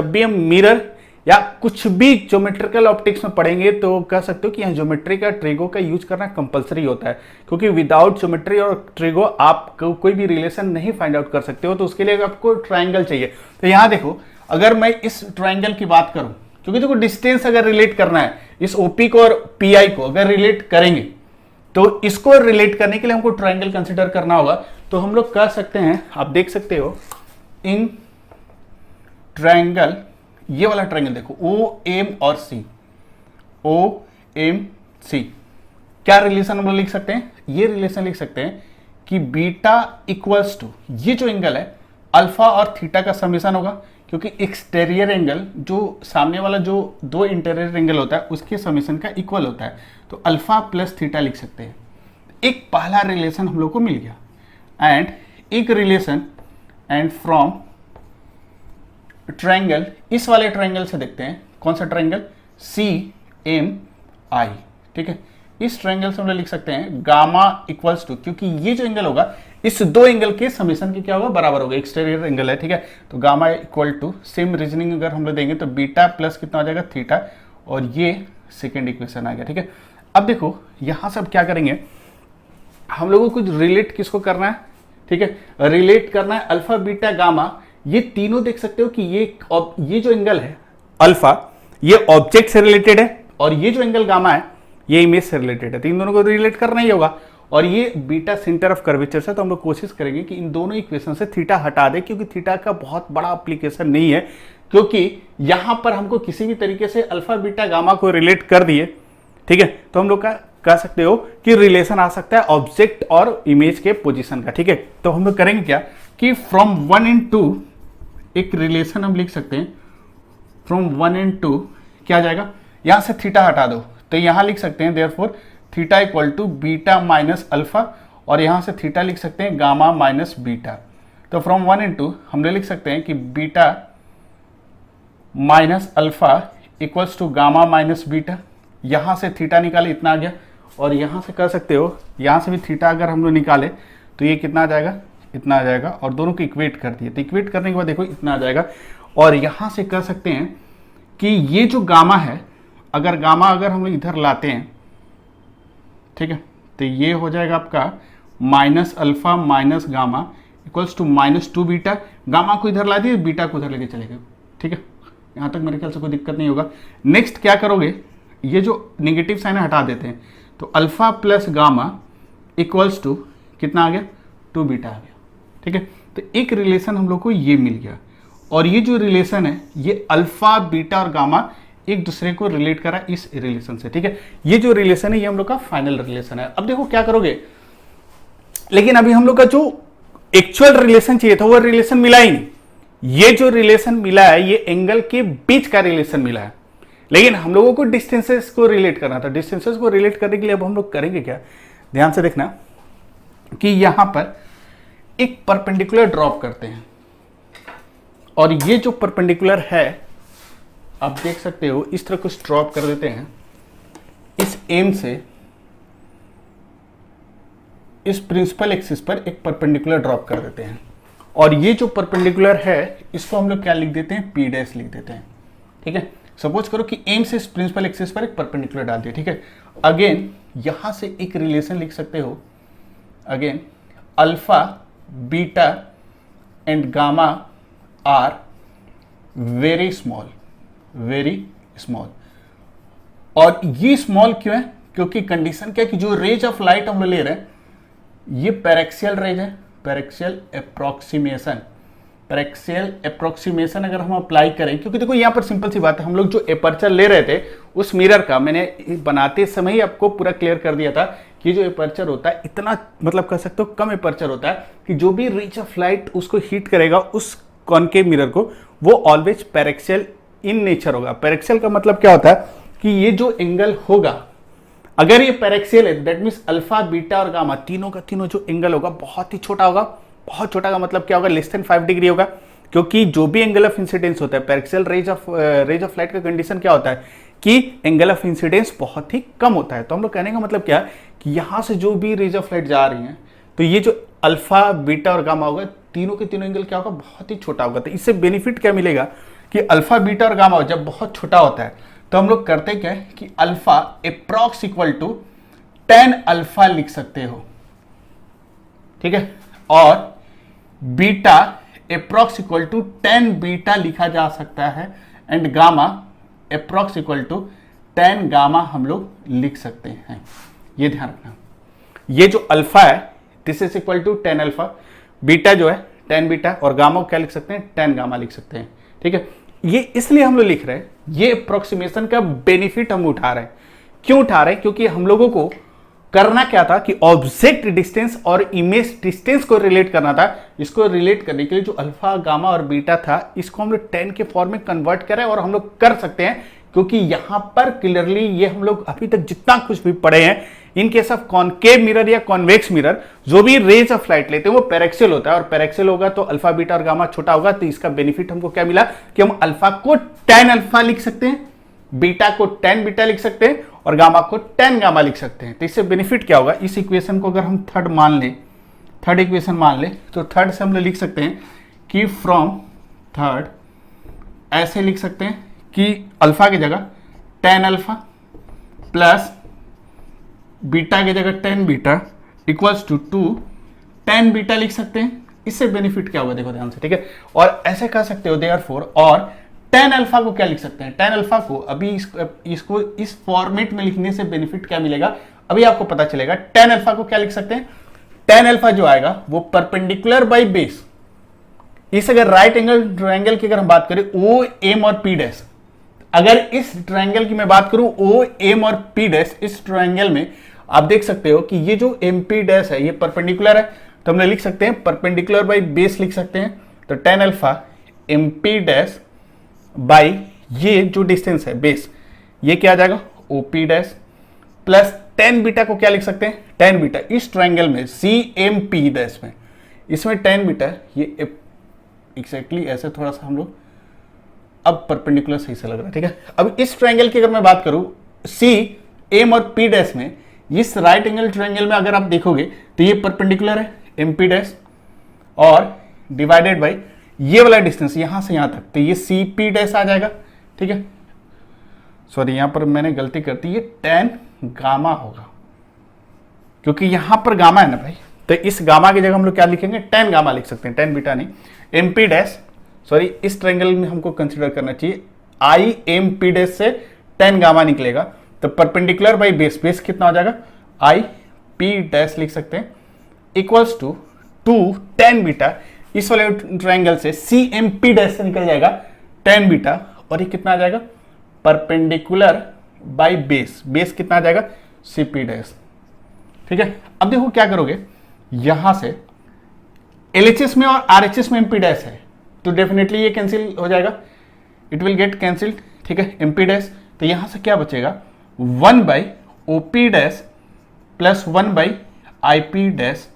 भी हम मिरर या कुछ भी ज्योमेट्रिकल ऑप्टिक्स में पढ़ेंगे तो कह सकते हो कि यहाँ ज्योमेट्री का ट्रिगो का यूज करना कंपलसरी होता है। क्योंकि विदाउट ज्योमेट्री और ट्रिगो आप कोई भी रिलेशन नहीं फाइंड आउट कर सकते हो, तो उसके लिए आपको ट्रायंगल चाहिए। तो यहाँ देखो, अगर मैं इस ट्रायंगल की बात करूं, क्योंकि देखो डिस्टेंस अगर रिलेट करना है, इस OP को और PI को अगर रिलेट करेंगे तो इसको रिलेट करने के लिए हमको ट्रायंगल कंसिडर करना होगा। तो हम लोग कर सकते हैं, आप देख सकते हो इन ट्रायंगल, ये वाला ट्रायंगल देखो OM और C, OMC, क्या रिलेशन हम लोग लिख सकते हैं, ये रिलेशन लिख सकते हैं कि बीटा इक्वल्स टू ये जो एंगल है अल्फा और थीटा का समेशन होगा। क्योंकि एक्सटेरियर एंगल जो सामने वाला जो दो इंटीरियर एंगल होता है उसके समेशन का इक्वल होता है, तो अल्फा प्लस थीटा लिख सकते हैं। एक पहला रिलेशन हम लोग को मिल गया। एंड एक रिलेशन एंड फ्रॉम ट्रायंगल, इस वाले ट्रायंगल से देखते हैं, कौन सा ट्रायंगल, सी एम आई, ठीक है। इस ट्रायंगल से हम लोग लिख सकते हैं गामा इक्वल्स टू, क्योंकि ये जो एंगल होगा इस दो एंगल के समेशन के क्या होगा, बराबर होगा, एक्सटीरियर एंगल है, ठीक है। तो gamma equal to, same reasoning अगर हम लोग देंगे तो बीटा प्लस कितना हो जाएगा, थीटा, और ये सेकेंड इक्वेशन आ गया, ठीक है। अब देखो यहां से अब क्या करेंगे, हम लोगों को रिलेट किसको करना है, ठीक है, रिलेट करना है अल्फा बीटा गामा। ये तीनों देख सकते हो कि ये जो एंगल है अल्फा, ये ऑब्जेक्ट से रिलेटेड है, और ये जो एंगल गामा है ये इमेज से रिलेटेड है, तो इन दोनों को रिलेट करना ही होगा। और ये बीटा सेंटर ऑफ कर्वेचर से, तो हम लोग कोशिश करेंगे कि इन दोनों इक्वेशन से थीटा हटा दे, क्योंकि थीटा का बहुत बड़ा एप्लीकेशन नहीं है, क्योंकि यहां पर हमको किसी भी तरीके से अल्फा बीटा गामा को रिलेट कर दिए, ठीक है, तो हम लोग का कह सकते हो कि रिलेशन आ सकता है ऑब्जेक्ट और इमेज के पोजीशन का, ठीक है। तो हम लोग करेंगे क्या कि फ्रॉम 1 and 2 एक रिलेशन हम लिख सकते हैं, फ्रॉम 1 and 2 क्या जाएगा, यहां से थीटा हटा दो, तो यहां लिख सकते हैं therefore theta equal to beta minus alpha, और यहां से थीटा लिख सकते हैं गामा माइनस बीटा। तो फ्रॉम 1 and 2 हम लोग लिख सकते हैं कि beta minus alpha equals to gamma minus beta, यहां से थीटा निकाले इतना आ गया, और यहां से कर सकते हो, यहां से भी थीटा अगर हम लोग निकाले तो ये कितना आ जाएगा, इतना आ जाएगा, और दोनों को इक्वेट कर दिए, तो इक्वेट करने के बाद देखो इतना आ जाएगा। और यहां से कर सकते हैं कि ये जो गामा है, अगर गामा अगर हम लोग इधर लाते हैं, ठीक है, तो ये हो जाएगा आपका minus alpha minus gamma equals to -2 beta. Gamma को इधर ला दिए, बीटा को उधर लेके चले गए, ठीक है, यहां तक मेरे ख्याल से कोई दिक्कत नहीं होगा। नेक्स्ट क्या करोगे, ये जो नेगेटिव साइन है हटा देते हैं, तो alpha plus gamma equals to कितना आ गया, 2 बीटा आ गया, ठीक है। तो एक रिलेशन हम लोग को ये मिल गया, और ये जो रिलेशन है ये अल्फा बीटा और गामा एक दूसरे को रिलेट करा इस रिलेशन से, ठीक है। ये जो रिलेशन है ये हम लोग का फाइनल रिलेशन है। अब देखो क्या करोगे, लेकिन अभी हम लोग का जो एक्चुअल रिलेशन चाहिए था वो रिलेशन मिला ही नहीं। ये जो रिलेशन मिला है ये एंगल के बीच का रिलेशन मिला है, लेकिन हम लोगों को डिस्टेंसेस को रिलेट करना था। डिस्टेंसेस को रिलेट करने के लिए अब हम लोग करेंगे क्या, ध्यान से देखना कि यहां पर एक परपेंडिकुलर ड्रॉप करते हैं, और ये जो परपेंडिकुलर है आप देख सकते हो इस तरह कुछ ड्रॉप कर देते हैं, इस एम से इस प्रिंसिपल एक्सिस पर एक परपेंडिकुलर ड्रॉप कर देते हैं, और ये जो परपेंडिकुलर है इसको हम लोग क्या लिख देते हैं, पी डैश लिख देते हैं, ठीक है। सपोज करो कि एम से इस प्रिंसिपल एक्सिस पर एक परपेंडिकुलर डाल दिया, ठीक है। अगेन यहां से एक रिलेशन लिख सकते हो, again alpha beta and gamma are very small, very small. और ये स्मॉल क्यों है, क्योंकि कंडीशन क्या है कि जो रेज ऑफ लाइट हम लोग ले रहे हैं ये पैरेक्सियल रेज है, पैरेक्सियल अप्रोक्सीमेशन, पैरेक्सियल अप्रोक्सीमेशन अगर हम अप्लाई करें, क्योंकि देखो यहां पर सिंपल सी बात है, हम लोग जो एपर्चर ले रहे थे उस मिरर का मैंने बनाते समय ही आपको पूरा क्लियर कर दिया था कि जो एपर्चर होता है इतना मतलब कह सकते हो कम एपर्चर होता है कि जो भी रेज ऑफ लाइट उसको हीट करेगा उस कॉनकेव मिरर को, वो ऑलवेज पैरेक्सियल इन नेचर होगा। पैरेक्सियल का मतलब क्या होता है कि ये जो एंगल होगा, अगर ये पैरेक्सियल है दैट मींस अल्फा बीटा और गामा तीनों का तीनों जो एंगल होगा बहुत ही छोटा होगा। बहुत छोटा का मतलब क्या होगा, लेस देन 5 डिग्री होगा, क्योंकि जो भी एंगल ऑफ इंसिडेंस होता है पैरेक्सियल रेज ऑफ लाइट का कंडीशन क्या होता है कि एंगल ऑफ इंसिडेंस बहुत ही कम होता है। तो हम लोग कहने का मतलब क्या है कि यहां से जो भी रेज ऑफ लाइट जा रही हैं तो ये जो अल्फा बीटा और गामा होगा तीनों के तीनों एंगल क्या होगा, बहुत ही छोटा होगा। तो इससे बेनिफिट क्या मिलेगा कि अल्फा बीटा और गामा जब बहुत छोटा होता है तो हम लोग करते क्या है कि alpha approx equal to 10 alpha लिख सकते हो, ठीक है, और beta approx equal to 10 beta लिखा जा सकता है, and gamma approx equal to 10 gamma हम लोग लिख सकते हैं। ये ध्यान रखना, ये जो अल्फा है this is equal to 10 alpha, beta जो है 10 बीटा, और गामा क्या लिख सकते हैं, 10 गामा लिख सकते हैं, ठीक है। ये इसलिए हम लोग लिख रहे हैं, ये अप्रोक्सीमेशन का बेनिफिट हम उठा रहे हैं। क्यों उठा रहे हैं, क्योंकि हम लोगों को करना क्या था कि ऑब्जेक्ट डिस्टेंस और इमेज डिस्टेंस को रिलेट करना था। इसको रिलेट करने के लिए जो अल्फा गामा और बीटा था इसको हम लोग 10 के फॉर्म में कन्वर्ट करें, और हम लोग कर सकते हैं क्योंकि यहां पर क्लियरली ये हम लोग अभी तक जितना कुछ भी पढ़े हैं in case of concave mirror या कॉन्वेक्स मिरर जो भी रेज ऑफ लाइट लेते हैं वो पैरेक्सियल होता है, और पैरेक्सियल होगा तो अल्फा बीटा और गामा छोटा होगा। तो इसका बेनिफिट हमको क्या मिला कि हम अल्फा को 10 अल्फा लिख सकते हैं, बीटा को tan बीटा लिख सकते हैं और गामा को tan गामा लिख सकते हैं। तो इससे बेनिफिट क्या होगा, इस इक्वेशन को अगर हम थर्ड मान लें, थर्ड इक्वेशन मान लें, तो थर्ड से हम लोग लिख सकते हैं कि फ्रॉम थर्ड ऐसे लिख सकते हैं कि अल्फा की जगह tan अल्फा प्लस बीटा की जगह tan beta equals to 2 tan beta लिख सकते हैं। इससे बेनिफिट क्या होगा देखो ध्यान से, ठीक है। और ऐसे कह सकते हो देयरफॉर, और tan अल्फा को क्या लिख सकते हैं, tan अल्फा को अभी इसको इस फॉर्मेट में लिखने से बेनिफिट क्या मिलेगा अभी आपको पता चलेगा। tan अल्फा को क्या लिख सकते हैं, tan अल्फा जो आएगा वो परपेंडिकुलर बाई बेस, इस अगर राइट एंगल ट्रायंगल की अगर हम बात करें ओ एम और पी डैश, अगर इस ट्रायंगल की मैं बात करूं ओ एम और पी डैश, इस ट्रायंगल में आप देख सकते हो कि ये जो एम पी डैश है ये परपेंडिकुलर है, तो हम लिख सकते हैं परपेंडिकुलर बाई बेस लिख सकते हैं। तो tan alpha M P dash by ये जो डिस्टेंस है बेस, ये क्या आ जाएगा O P dash plus tan beta को क्या लिख सकते हैं, tan बीटा इस ट्रायंगल में सी एम पी डैश में, इसमें tan बीटा ये एग्जैक्टली ऐसे थोड़ा सा हम लोग अब परपेंडिकुलर सही से लग रहा है, ठीक है। अब इस ट्रायंगल की अगर मैं बात करूं सी एम और पी डैश में, इस राइट एंगल ट्रायंगल में अगर आप देखोगे तो ये परपेंडिकुलर है एम पी डैश और डिवाइडेड बाई ये वाला डिस्टेंस यहां से यहां तक, तो ये सी पी डैश आ जाएगा, ठीक है। सॉरी यहां पर मैंने गलती कर दी, ये tan गामा होगा क्योंकि यहां पर गामा है ना भाई, तो इस गामा की जगह हम लोग क्या लिखेंगे tan गामा लिख सकते हैं, tan बीटा नहीं, एम पी डैश सॉरी इस ट्रायंगल में हमको कंसीडर करना चाहिए आई एम पी डैश से tan गामा निकलेगा, तो परपेंडिकुलर बाई बेस, बेस कितना हो जाएगा आई पी डैश लिख सकते हैं इक्वल्स टू 2 tan बीटा, इस वाले ट्रायंगल से सी एम पी डैश से निकल जाएगा tan बीटा, और ये कितना आ जाएगा परपेंडिकुलर बाई बेस, बेस कितना आ जाएगा सी पी डैश, ठीक है। अब देखो क्या करोगे, यहां से एलएचएस में और आरएचएस में एमपी डैश है तो डेफिनेटली ये कैंसिल हो जाएगा, इट विल गेट कैंसिल्ड, ठीक है। एमपी डैश, तो यहां से क्या बचेगा 1 by OP dash plus 1 by IP dash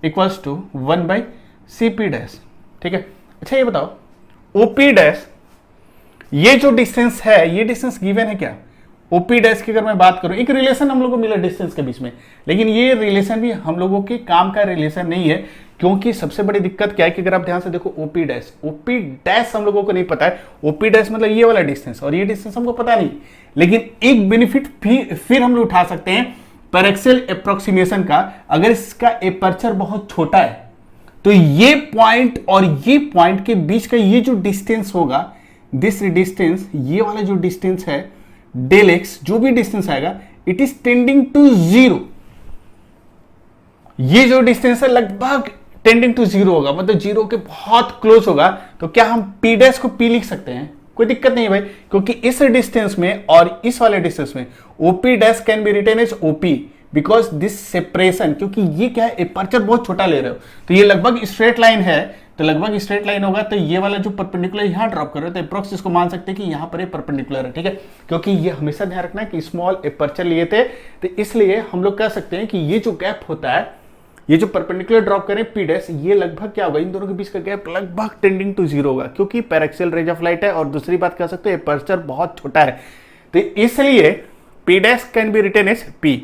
equals to 1 by CP dash, ठीक है। अच्छा ये बताओ ओपी डैश ये जो डिस्टेंस है, ये डिस्टेंस गिवन है क्या, ओपी डैश की अगर मैं बात करूं, एक रिलेशन हम लोगों को मिला डिस्टेंस के बीच में, लेकिन ये रिलेशन भी हम लोगों के काम का रिलेशन नहीं है, क्योंकि सबसे बड़ी दिक्कत क्या है कि अगर आप ध्यान से देखो ओपी डैश हम लोगों को नहीं पता है, ओपी डैश मतलब ये वाला डिस्टेंस और ये डिस्टेंस हमको पता नहीं, लेकिन एक बेनिफिट फिर हम लोग उठा सकते हैं पैरेक्सियल अप्रोक्सीमेशन का, अगर इसका एपर्चर बहुत छोटा है तो ये पॉइंट और ये पॉइंट के बीच का ये जो डिस्टेंस होगा, दिस डिस्टेंस, ये वाला जो डिस्टेंस है डेल एक्स, जो भी डिस्टेंस आएगा इट इज टेंडिंग टू 0, ये जो डिस्टेंस है लगभग टेंडिंग टू 0 होगा, मतलब 0 के बहुत क्लोज होगा, तो क्या हम पी डैश को पी लिख सकते हैं, कोई दिक्कत नहीं है भाई, क्योंकि इस डिस्टेंस में और इस वाले डिस्टेंस में OP dash can be written as OP because this separation, क्योंकि ये क्या है एपर्चर बहुत छोटा ले रहे हो, तो ये लगभग स्ट्रेट लाइन है, तो लगभग स्ट्रेट लाइन होगा, तो ये वाला जो परपेंडिकुलर यहां ड्रॉप कर रहे हो तो अप्रोक्स इसको मान सकते हैं कि यहां पर ये परपेंडिकुलर है, ठीक है। क्योंकि ये हमेशा ध्यान रखना है कि स्मॉल एपर्चर लिए थे, तो इसलिए हम लोग कह सकते हैं कि ये जो गैप होता है, ये जो परपेंडिकुलर ड्रॉप करें पी डैश, ये लगभग क्या होगा, इन दोनों के बीच का गैप लगभग टेंडिंग टू 0 होगा, क्योंकि पैरेक्सियल रेज ऑफ लाइट है, और दूसरी बात कह सकते हैं एपर्चर बहुत छोटा है, तो इसलिए P dash can be written as P,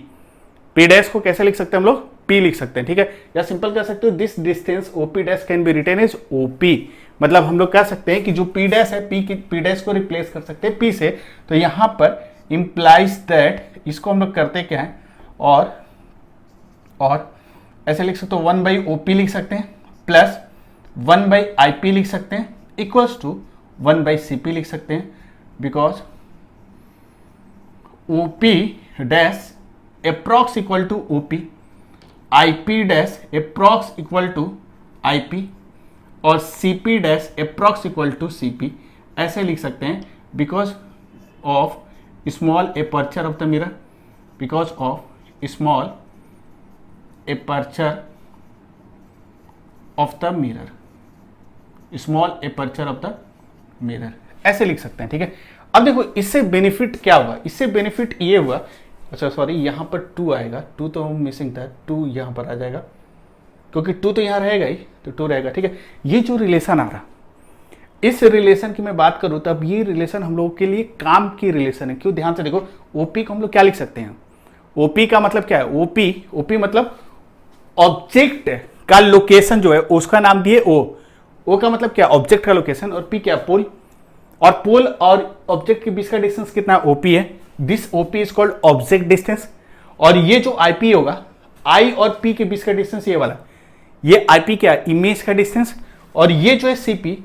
P dash को कैसे लिख सकते हैं हम लोग, पी लिख सकते हैं, ठीक है। या सिंपल कह सकते हो this distance OP dash can be written as OP, मतलब हम लोग कह सकते हैं कि जो पी डैश है पी डैश को रिप्लेस कर सकते हैं पी से, तो यहां पर इंप्लाइज दैट, इसको हम लोग करते क्या है, और ऐसे लिख सकते हो 1 बाई ओपी लिख सकते हैं प्लस 1 बाई आईपी लिख सकते हैं इक्वल्स टू 1 बाई सीपी लिख सकते हैं, because OP dash approx equal to OP, IP dash approx equal to IP, और CP dash approx equal to CP, ऐसे लिख सकते हैं because of small aperture of the mirror, because of small aperture of the mirror, small aperture of the mirror, ऐसे लिख सकते हैं, ठीक है। अब देखो इससे बेनिफिट क्या हुआ, इससे बेनिफिट ये हुआ, अच्छा सॉरी यहां पर 2 आएगा, 2 तो मिसिंग था, 2 यहां पर आ जाएगा, क्योंकि 2 तो यहां रहेगा ही, तो 2 रहेगा, ठीक है। ये जो रिलेशन आ रहा, इस रिलेशन की मैं बात करूं तब ये रिलेशन हम लोगों के लिए काम की रिलेशन है। क्यों? ध्यान से देखो, ओपी को हम लोग क्या लिख सकते हैं? ओपी का मतलब क्या है? ओपी मतलब ऑब्जेक्ट का लोकेशन जो है उसका नाम दिए ओ का मतलब क्या? ऑब्जेक्ट का लोकेशन, और पी क्या? पोल। और पोल और ऑब्जेक्ट के बीच का डिस्टेंस कितना? ओपी है। This OP is called object distance. और ये जो आईपी होगा, आई और पी के बीच का डिस्टेंस ये वाला, ये आईपी क्या है? इमेज का डिस्टेंस। और ये जो है सीपी,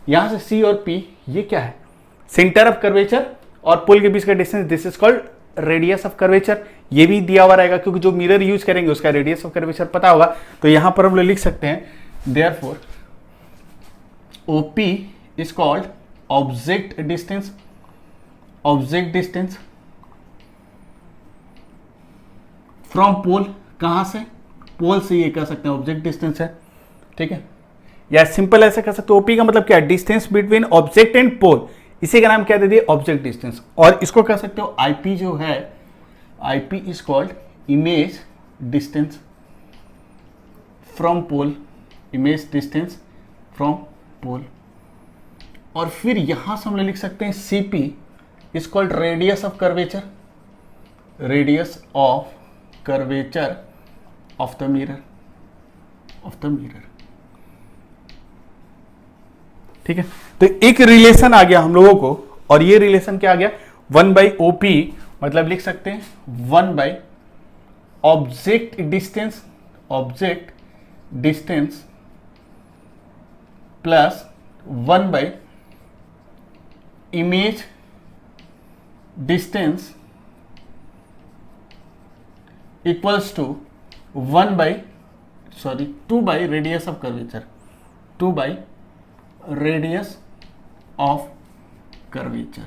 यहां से सी और पी, ये क्या है? सेंटर ऑफ कर्वेचर और पोल के बीच का distance, this is called radius of curvature. ये भी दिया हुआ रहेगा क्योंकि जो मिरर यूज करेंगे उसका रेडियस ऑफ कर्वेचर पता होगा। तो यहां पर हम लोग लिख सकते हैं therefore OP is called object distance, object distance from pole. कहां से? पोल से। ये कह सकते हैं ऑब्जेक्ट डिस्टेंस है, ठीक है। या सिंपल ऐसे कह सकते हो, ओपी का मतलब क्या है? Distance between object and pole. इसी का नाम क्या दे दिए? Object distance. और इसको कह सकते हो आईपी जो है, IP is called image distance from pole, image distance from pole. और फिर यहां से हम लोग लिख सकते हैं CP is called radius of curvature, radius of curvature of the mirror, of the mirror, ठीक है। तो एक रिलेशन आ गया हम लोगों को, और ये रिलेशन क्या आ गया? 1/OP, मतलब लिख सकते हैं 1 object distance, object distance plus 1 image distance equals to 2 by radius of curvature, 2 by radius of curvature,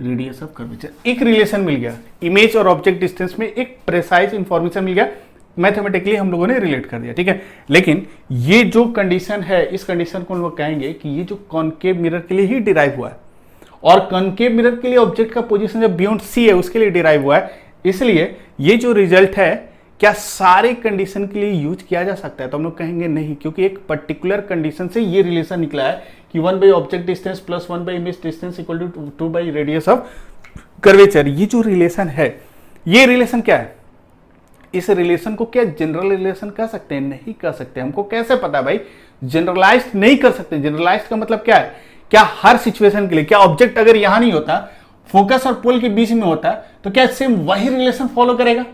radius of curvature. एक रिलेशन मिल गया, इमेज और ऑब्जेक्ट डिस्टेंस में एक प्रेसाइज इंफॉर्मेशन मिल गया, मैथमेटिकली हम लोगों ने रिलेट कर दिया, ठीक है। लेकिन ये जो कंडीशन है, इस कंडीशन को हम लोग कहेंगे कि ये जो कॉनकेव मिरर के लिए ही डिराइव हुआ है, और कॉनकेव मिरर के लिए ऑब्जेक्ट का पोजीशन जब बियॉन्ड सी है उसके लिए डिराइव हुआ है। इसलिए ये जो रिजल्ट है, क्या सारे कंडीशन के लिए यूज किया जा सकता है? तो हम लोग कहेंगे नहीं, क्योंकि एक पर्टिकुलर कंडीशन से ये रिलेशन निकला है कि 1 object distance plus 1 image distance equal to 2 radius of curvature. ये जो रिलेशन है, ये रिलेशन क्या है? इस रिलेशन को क्या जनरल रिलेशन कह सकते हैं? नहीं कह सकते। हमको कैसे पता भाई? जनरलाइज नहीं कर सकते। जनरलाइज का मतलब क्या है? क्या हर सिचुएशन के लिए, क्या ऑब्जेक्ट अगर यहां नहीं होता, फोकस और पोल के बीच में होता, तो क्या सेम वही रिलेशन फॉलो करेगा?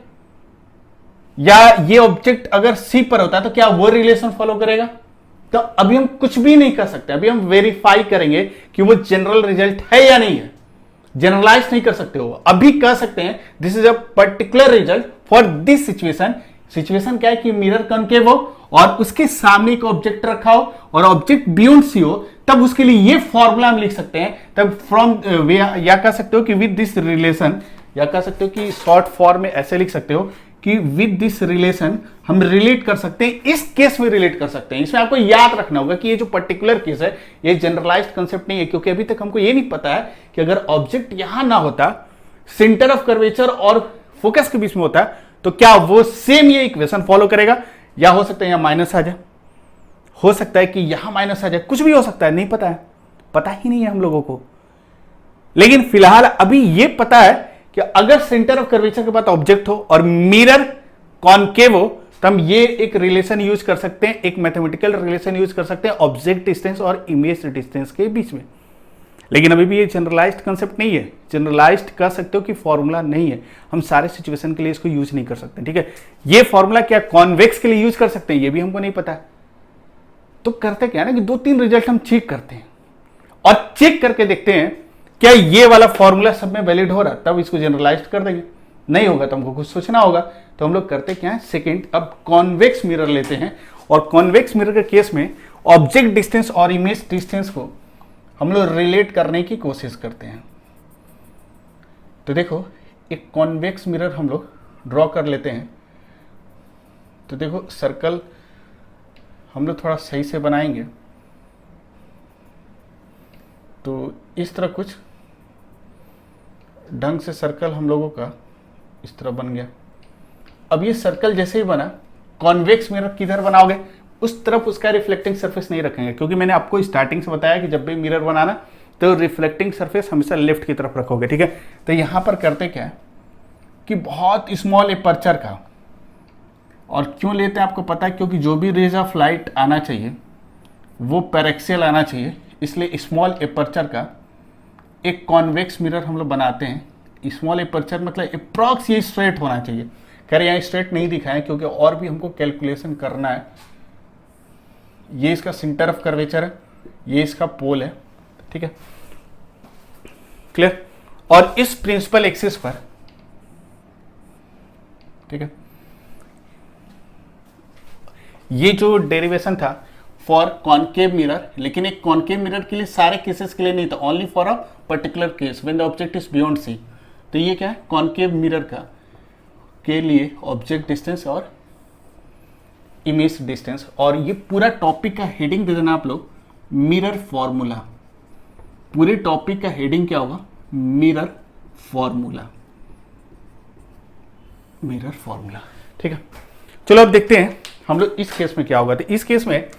या ये ऑब्जेक्ट अगर सी पर होता तो क्या वो रिलेशन फॉलो करेगा? तो अभी हम कुछ भी नहीं कर सकते। अभी हम वेरीफाई करेंगे कि वो जनरल रिजल्ट है या नहीं है। जनरलाइज नहीं कर सकते हो। अभी कह सकते हैं this is a particular result for this situation. Situation क्या है कि मिरर कॉनकेव हो और उसके सामने एक ऑब्जेक्ट रखा हो और ऑब्जेक्ट बियॉन्ड सी हो, तब उसके लिए ये फॉर्मूला हम लिख सकते हैं। तब फ्रॉम या कह सकते हो कि विद दिस रिलेशन, या कह सकते हो कि शॉर्ट फॉर्म में ऐसे लिख सकते हो कि विद दिस रिलेशन हम रिलेट कर सकते हैं, इस केस में रिलेट कर सकते हैं। इसमें आपको याद रखना होगा कि ये जो पर्टिकुलर केस है ये जनरलाइज्ड कांसेप्ट नहीं है, क्योंकि अभी तक हमको ये नहीं पता है कि अगर ऑब्जेक्ट यहां ना होता, सेंटर ऑफ कर्वेचर और फोकस के बीच में होता, तो क्या वो सेम ये इक्वेशन फॉलो करेगा? या हो सकता है यहां माइनस आ जाए, हो सकता है कि यहां माइनस आ जाए, कुछ भी हो सकता है, नहीं पता है, पता ही नहीं है हम लोगों को। लेकिन फिलहाल अभी ये पता है कि अगर सेंटर ऑफ कर्वेचर के बाद ऑब्जेक्ट हो और मिरर कॉनकेव हो, तो हम ये एक रिलेशन यूज कर सकते हैं, एक मैथमेटिकल रिलेशन यूज कर सकते हैं ऑब्जेक्ट डिस्टेंस और इमेज डिस्टेंस के बीच में। लेकिन अभी भी ये जनरलाइज्ड कांसेप्ट नहीं है। जनरलाइज्ड कह सकते हो कि फॉर्मूला नहीं है, हम सारे सिचुएशन के लिए इसको यूज नहीं कर सकते, ठीक है। ये फॉर्मूला क्या कॉन्वेक्स के लिए यूज कर सकते हैं, ये भी हमको नहीं पता है। तो करते क्या है ना कि 2-3 रिजल्ट हम चेक करते हैं और चेक करके देखते हैं क्या ये वाला फॉर्मूला सब में वैलिड हो रहा, तब इसको जनरलाइज्ड कर देंगे। नहीं होगा तो हमको कुछ सोचना होगा। तो हम लोग करते क्या है, सेकंड, अब कॉन्वेक्स मिरर लेते हैं और कॉन्वेक्स मिरर के केस में ऑब्जेक्ट डिस्टेंस और इमेज डिस्टेंस को हम लोग रिलेट करने की कोशिश करते हैं। तो देखो, एक कॉन्वेक्स मिरर हम लोग ड्रॉ कर लेते हैं। तो देखो, सर्कल हम लोग थोड़ा सही से बनाएंगे। तो इस तरह कुछ ढंग से सर्कल हम लोगों का इस तरह बन गया। अब ये सर्कल जैसे ही बना, कॉन्वेक्स मिरर किधर बनाओगे? उस तरफ उसका रिफ्लेक्टिंग सरफेस नहीं रखेंगे, क्योंकि मैंने आपको स्टार्टिंग से बताया कि जब भी मिरर बनाना तो रिफ्लेक्टिंग सरफेस हमेशा लेफ्ट की तरफ रखोगे, ठीक है। तो यहाँ पर करते क्या है कि बहुत स्मॉल एपर्चर का, और क्यों लेते हैं आपको पता है, क्योंकि जो भी रेज ऑफ लाइट आना चाहिए वो पैरेक्सियल आना चाहिए, इसलिए स्मॉल एपर्चर का एक कॉन्वेक्स मिरर हम लोग बनाते हैं। स्मॉल एपर्चर मतलब अप्रॉक्स ये स्ट्रेट होना चाहिए। कह रहे यहाँ स्ट्रेट नहीं दिखाएं क्योंकि और भी हमको कैलकुलेशन करना है। ये इसका सेंटर ऑफ कर्वेचर है, ये इसका पोल है, ठीक है, क्लियर। और इस प्रिंसिपल एक्सिस पर, ठीक है, ये जो डेरिवेशन था फॉर कॉनकेव मिरर, लेकिन एक कॉनकेव मिरर के लिए सारे केसेस के लिए नहीं था, only for a particular case when the object is beyond C. तो ये क्या है, कॉनकेव मिरर का के लिए ऑब्जेक्ट डिस्टेंस और इमेज डिस्टेंस। और ये पूरा टॉपिक का हेडिंग दे देना आप लोग, मिरर फॉर्मूला। पूरे टॉपिक का हेडिंग क्या होगा, मिरर फॉर्मूला, मिरर फॉर्मूला, ठीक है। चलो अब देखते हैं हम लोग इस केस में क्या होगा। तो इस केस में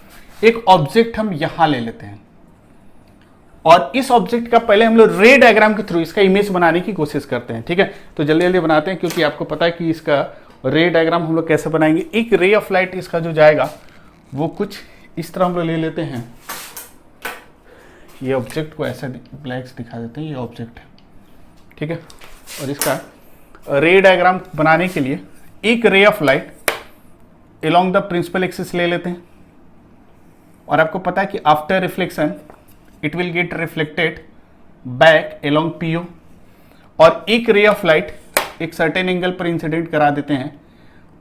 एक ऑब्जेक्ट हम यहां ले लेते हैं, और इस ऑब्जेक्ट का पहले हम लोग रे डायग्राम के थ्रू इसका इमेज बनाने की कोशिश करते हैं, ठीक है। तो जल्दी जल्दी बनाते हैं, क्योंकि आपको पता है कि इसका रे डायग्राम हम लोग कैसे बनाएंगे। एक रे ऑफ लाइट इसका जो जाएगा वो कुछ इस तरह हम लोग ले लेते हैं। ये ऑब्जेक्ट को ऐसे ब्लैक्स दिखा देते हैं, ये ऑब्जेक्ट है, ठीक है। और इसका रे डायग्राम बनाने के लिए एक ray of light along the principal axis ले लेते हैं, और आपको पता है कि after reflection it will get reflected back along PO, और एक रे ऑफ लाइट एक सर्टेन एंगल पर इंसिडेंट करा देते हैं,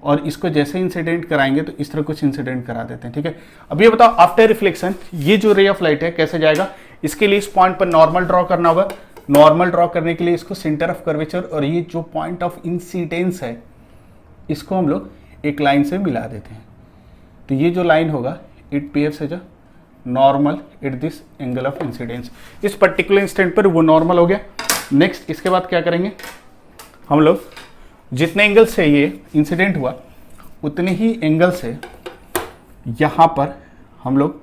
और इसको जैसे इंसिडेंट कराएंगे तो इस तरह कुछ इंसिडेंट करा देते हैं, ठीक है। अब ये बताओ आफ्टर रिफ्लेक्शन ये जो रे ऑफ लाइट है कैसे जाएगा। इसके लिए इस पॉइंट पर नॉर्मल ड्रॉ करना होगा। नॉर्मल ड्रॉ करने के लिए इसको सेंटर ऑफ कर्वेचर और ये जो पॉइंट ऑफ इंसिडेंस है इसको हम लोग एक लाइन से मिला देते हैं। तो ये जो लाइन होगा it behaves as a normal at this angle of incidence. इस पर्टिकुलर इंस्टेंट पर वो नॉर्मल हो गया। नेक्स्ट इसके बाद क्या करेंगे, हम लोग जितने एंगल से ये इंसिडेंट हुआ उतने ही एंगल से यहाँ पर हम लोग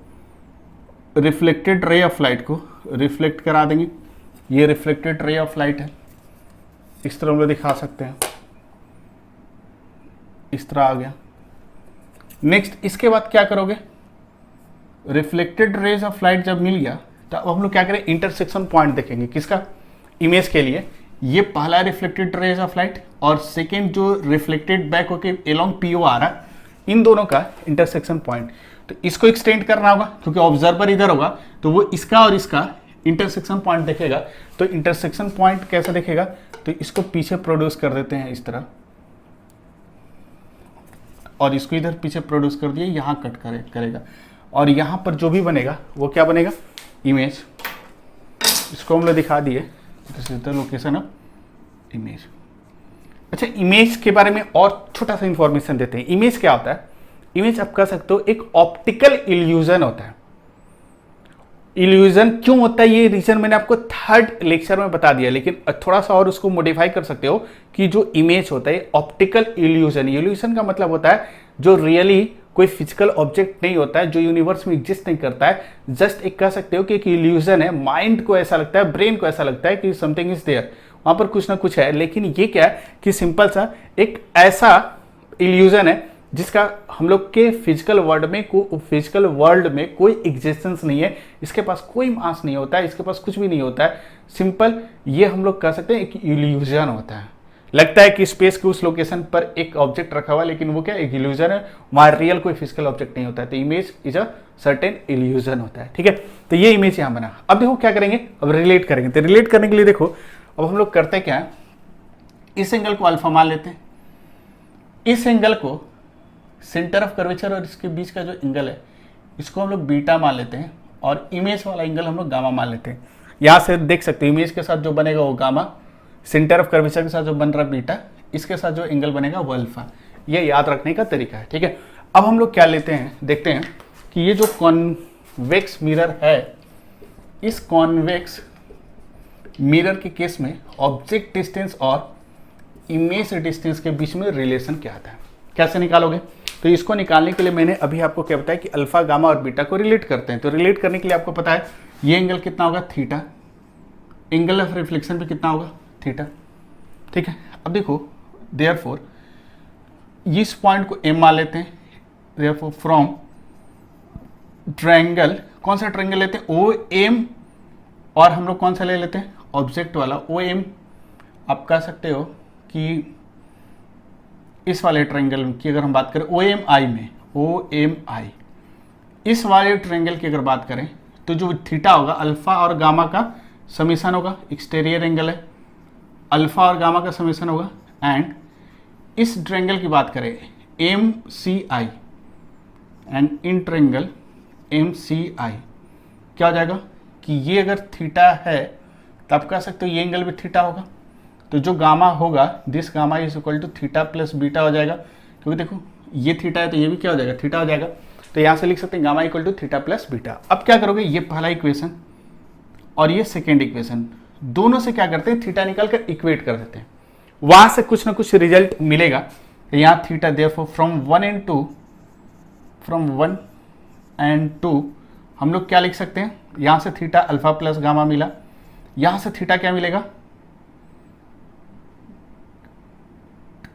रिफ्लेक्टेड रे ऑफ लाइट को रिफ्लेक्ट करा देंगे। ये रिफ्लेक्टेड रे ऑफ लाइट है, इस तरह हम लोग दिखा सकते हैं, इस तरह आ गया। नेक्स्ट इसके बाद क्या करोगे, रिफ्लेक्टेड रेज ऑफ लाइट जब मिल गया तो अब हम लोग क्या करें, इंटरसेक्शन पॉइंट देखेंगे किसका, इमेज के लिए। ये पहला रिफ्लेक्टेड रेज ऑफ लाइट और सेकेंड जो रिफ्लेक्टेड बैक होके अलोंग PO आ रहा है, इन दोनों का इंटरसेक्शन पॉइंट। तो इसको एक्सटेंड करना होगा क्योंकि ऑब्जर्वर इधर होगा तो वो इसका और इसका इंटरसेक्शन पॉइंट देखेगा। तो इंटरसेक्शन पॉइंट कैसे देखेगा, तो इसको पीछे प्रोड्यूस कर देते हैं इस तरह, और इसको इधर पीछे प्रोड्यूस कर दिए, यहाँ कट करेगा, और यहाँ पर जो भी बनेगा वो क्या बनेगा, इमेज। इसको हम लोग दिखा दिए, लोकेशन ऑफ इमेज। अच्छा, इमेज के बारे में और छोटा सा इंफॉर्मेशन देते हैं। इमेज क्या होता है, इमेज आप कह सकते हो एक ऑप्टिकल इल्यूजन होता है। इल्यूजन क्यों होता है ये रीजन मैंने आपको थर्ड लेक्चर में बता दिया, लेकिन थोड़ा सा और उसको मॉडिफाई कर सकते हो कि जो इमेज होता है ऑप्टिकल इल्यूजन। इल्यूजन का मतलब होता है जो रियली कोई फिजिकल ऑब्जेक्ट नहीं होता है, जो यूनिवर्स में एग्जिस्ट नहीं करता है, जस्ट एक कह सकते हो कि एक इल्यूजन है। माइंड को ऐसा लगता है, ब्रेन को ऐसा लगता है कि समथिंग इज देयर, वहां पर कुछ ना कुछ है, लेकिन ये क्या है कि सिंपल सा एक ऐसा इल्यूजन है जिसका हम लोग के फिजिकल वर्ल्ड में कोई एग्जिस्टेंस नहीं है। इसके पास कोई मास नहीं होता है, इसके पास कुछ भी नहीं होता है। सिंपल ये हम लोग कह सकते हैं एक इल्यूजन होता है। लगता है कि स्पेस के उस लोकेशन पर एक ऑब्जेक्ट रखा हुआ है, लेकिन वो क्या एक इल्यूजन है, वहां रियल कोई फिजिकल ऑब्जेक्ट नहीं होता है। तो image is a certain illusion होता है, ठीक है। तो ये इमेज यहां बना। अब देखो क्या करेंगे, अब रिलेट करेंगे। तो रिलेट करने के लिए देखो अब हम लोग करते क्या है, इस एंगल को अल्फा मान लेते हैं, इस एंगल को सेंटर ऑफ कर्वेचर और इसके बीच का जो एंगल है इसको हम लोग बीटा मान लेते हैं, और इमेज वाला एंगल हम लोग गामा मान लेते हैं। यहां से देख सकते हैं इमेज के साथ जो बनेगा वो गामा, सेंटर ऑफ कर्वेचर के साथ जो बन रहा बीटा, इसके साथ जो एंगल बनेगा वो अल्फा। ये याद रखने का तरीका है, ठीक है। अब हम लोग क्या लेते हैं, देखते हैं कि ये जो कॉन्वेक्स मिरर है, इस कॉन्वेक्स मिरर के केस में ऑब्जेक्ट डिस्टेंस और इमेज डिस्टेंस के बीच में रिलेशन क्या आता है, कैसे निकालोगे। तो इसको निकालने के लिए मैंने अभी आपको क्या बताया कि अल्फा, गामा और बीटा को रिलेट करते हैं। तो रिलेट करने के लिए आपको पता है ये एंगल कितना होगा, थीटा, एंगल ऑफ रिफ्लेक्शन पे कितना होगा, थीटा, ठीक है। अब देखो देयरफॉर इस पॉइंट को एम मान लेते हैं, देयरफॉर फ्रॉम ट्रायंगल, कौन सा ट्रायंगल लेते हैं, ओ एम, और हम लोग कौन सा ले लेते हैं, ऑब्जेक्ट वाला ओ एम। आप कह सकते हो कि इस वाले ट्रायंगल की अगर हम बात करें ओ एम आई में, ओ एम आई, इस वाले ट्रायंगल की अगर बात करें तो जो थीटा होगा अल्फा और गामा का समेशन होगा, एक्सटीरियर एंगल है, अल्फा और गामा का समेशन होगा। एंड इस ट्रायंगल की बात करें M C I, and in triangle M C I क्या हो जाएगा कि ये अगर थीटा है तब कह सकते हो ये एंगल भी थीटा होगा। तो जो गामा होगा, this gamma is equal to theta plus beta हो जाएगा, क्योंकि देखो ये थीटा है तो ये भी क्या हो जाएगा, थीटा हो जाएगा। तो यहाँ से लिख सकते हैं gamma equal to theta plus beta. अब क्या करोगे, ये पहला इक्वेशन और ये सेकेंड इक्वेशन, दोनों से क्या करते हैं, थीटा निकाल कर इक्वेट कर देते हैं, वहां से कुछ ना कुछ रिजल्ट मिलेगा। तो यहाँ थीटा देयरफॉर फ्रॉम 1 एंड 2 हम लोग क्या लिख सकते हैं, यहाँ से थीटा अल्फा प्लस गामा मिला, यहाँ से थीटा क्या मिलेगा,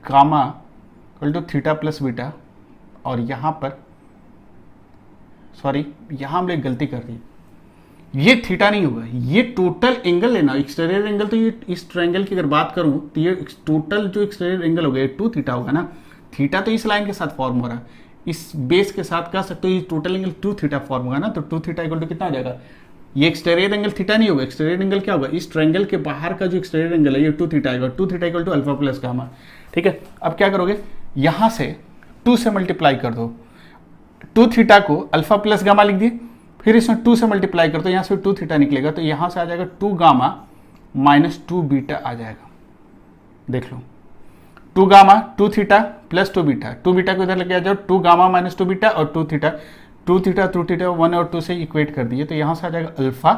gamma equal to theta plus beta. और यहाँ पर सॉरी, यहाँ हमने एक गलती कर दी, ये थीटा नहीं होगा, ये टोटल एंगल लेना, एक्सटीरियर एंगल। तो ये इस ट्रायंगल की अगर बात करूं तो ये टोटल जो एक्सटीरियर एंगल होगा ये 2 थीटा होगा ना। थीटा तो इस लाइन के साथ फॉर्म हो रहा है, इस बेस के साथ कह सकते हो ये टोटल एंगल 2 थीटा फॉर्म होगा ना। तो 2 थीटा इक्वल टू कितना आ जाएगा, ये एक्सटीरियर एंगल थीटा नहीं होगा, एक्सटीरियर एंगल क्या होगा, इस ट्रायंगल के बाहर का जो एक्सटीरियर एंगल है ये 2 थीटा आएगा। 2 theta equal to alpha plus gamma, ठीक है। अब क्या करोगे, यहाँ से 2 से मल्टीप्लाई कर दो, 2 थीटा को अल्फा प्लस गामा लिख दिए, फिर इसमें 2 से मल्टीप्लाई कर दो, यहाँ से 2 थीटा निकलेगा, तो यहाँ से आ जाएगा 2 गामा माइनस 2 बीटा आ जाएगा। देख लो 2 gamma 2 theta plus 2 beta, 2 beta को इधर लेके आ जाओ, 2 गामा माइनस 2 बीटा और 2 थीटा 1 और 2 से इक्वेट कर दिए, तो यहाँ से आ जाएगा अल्फा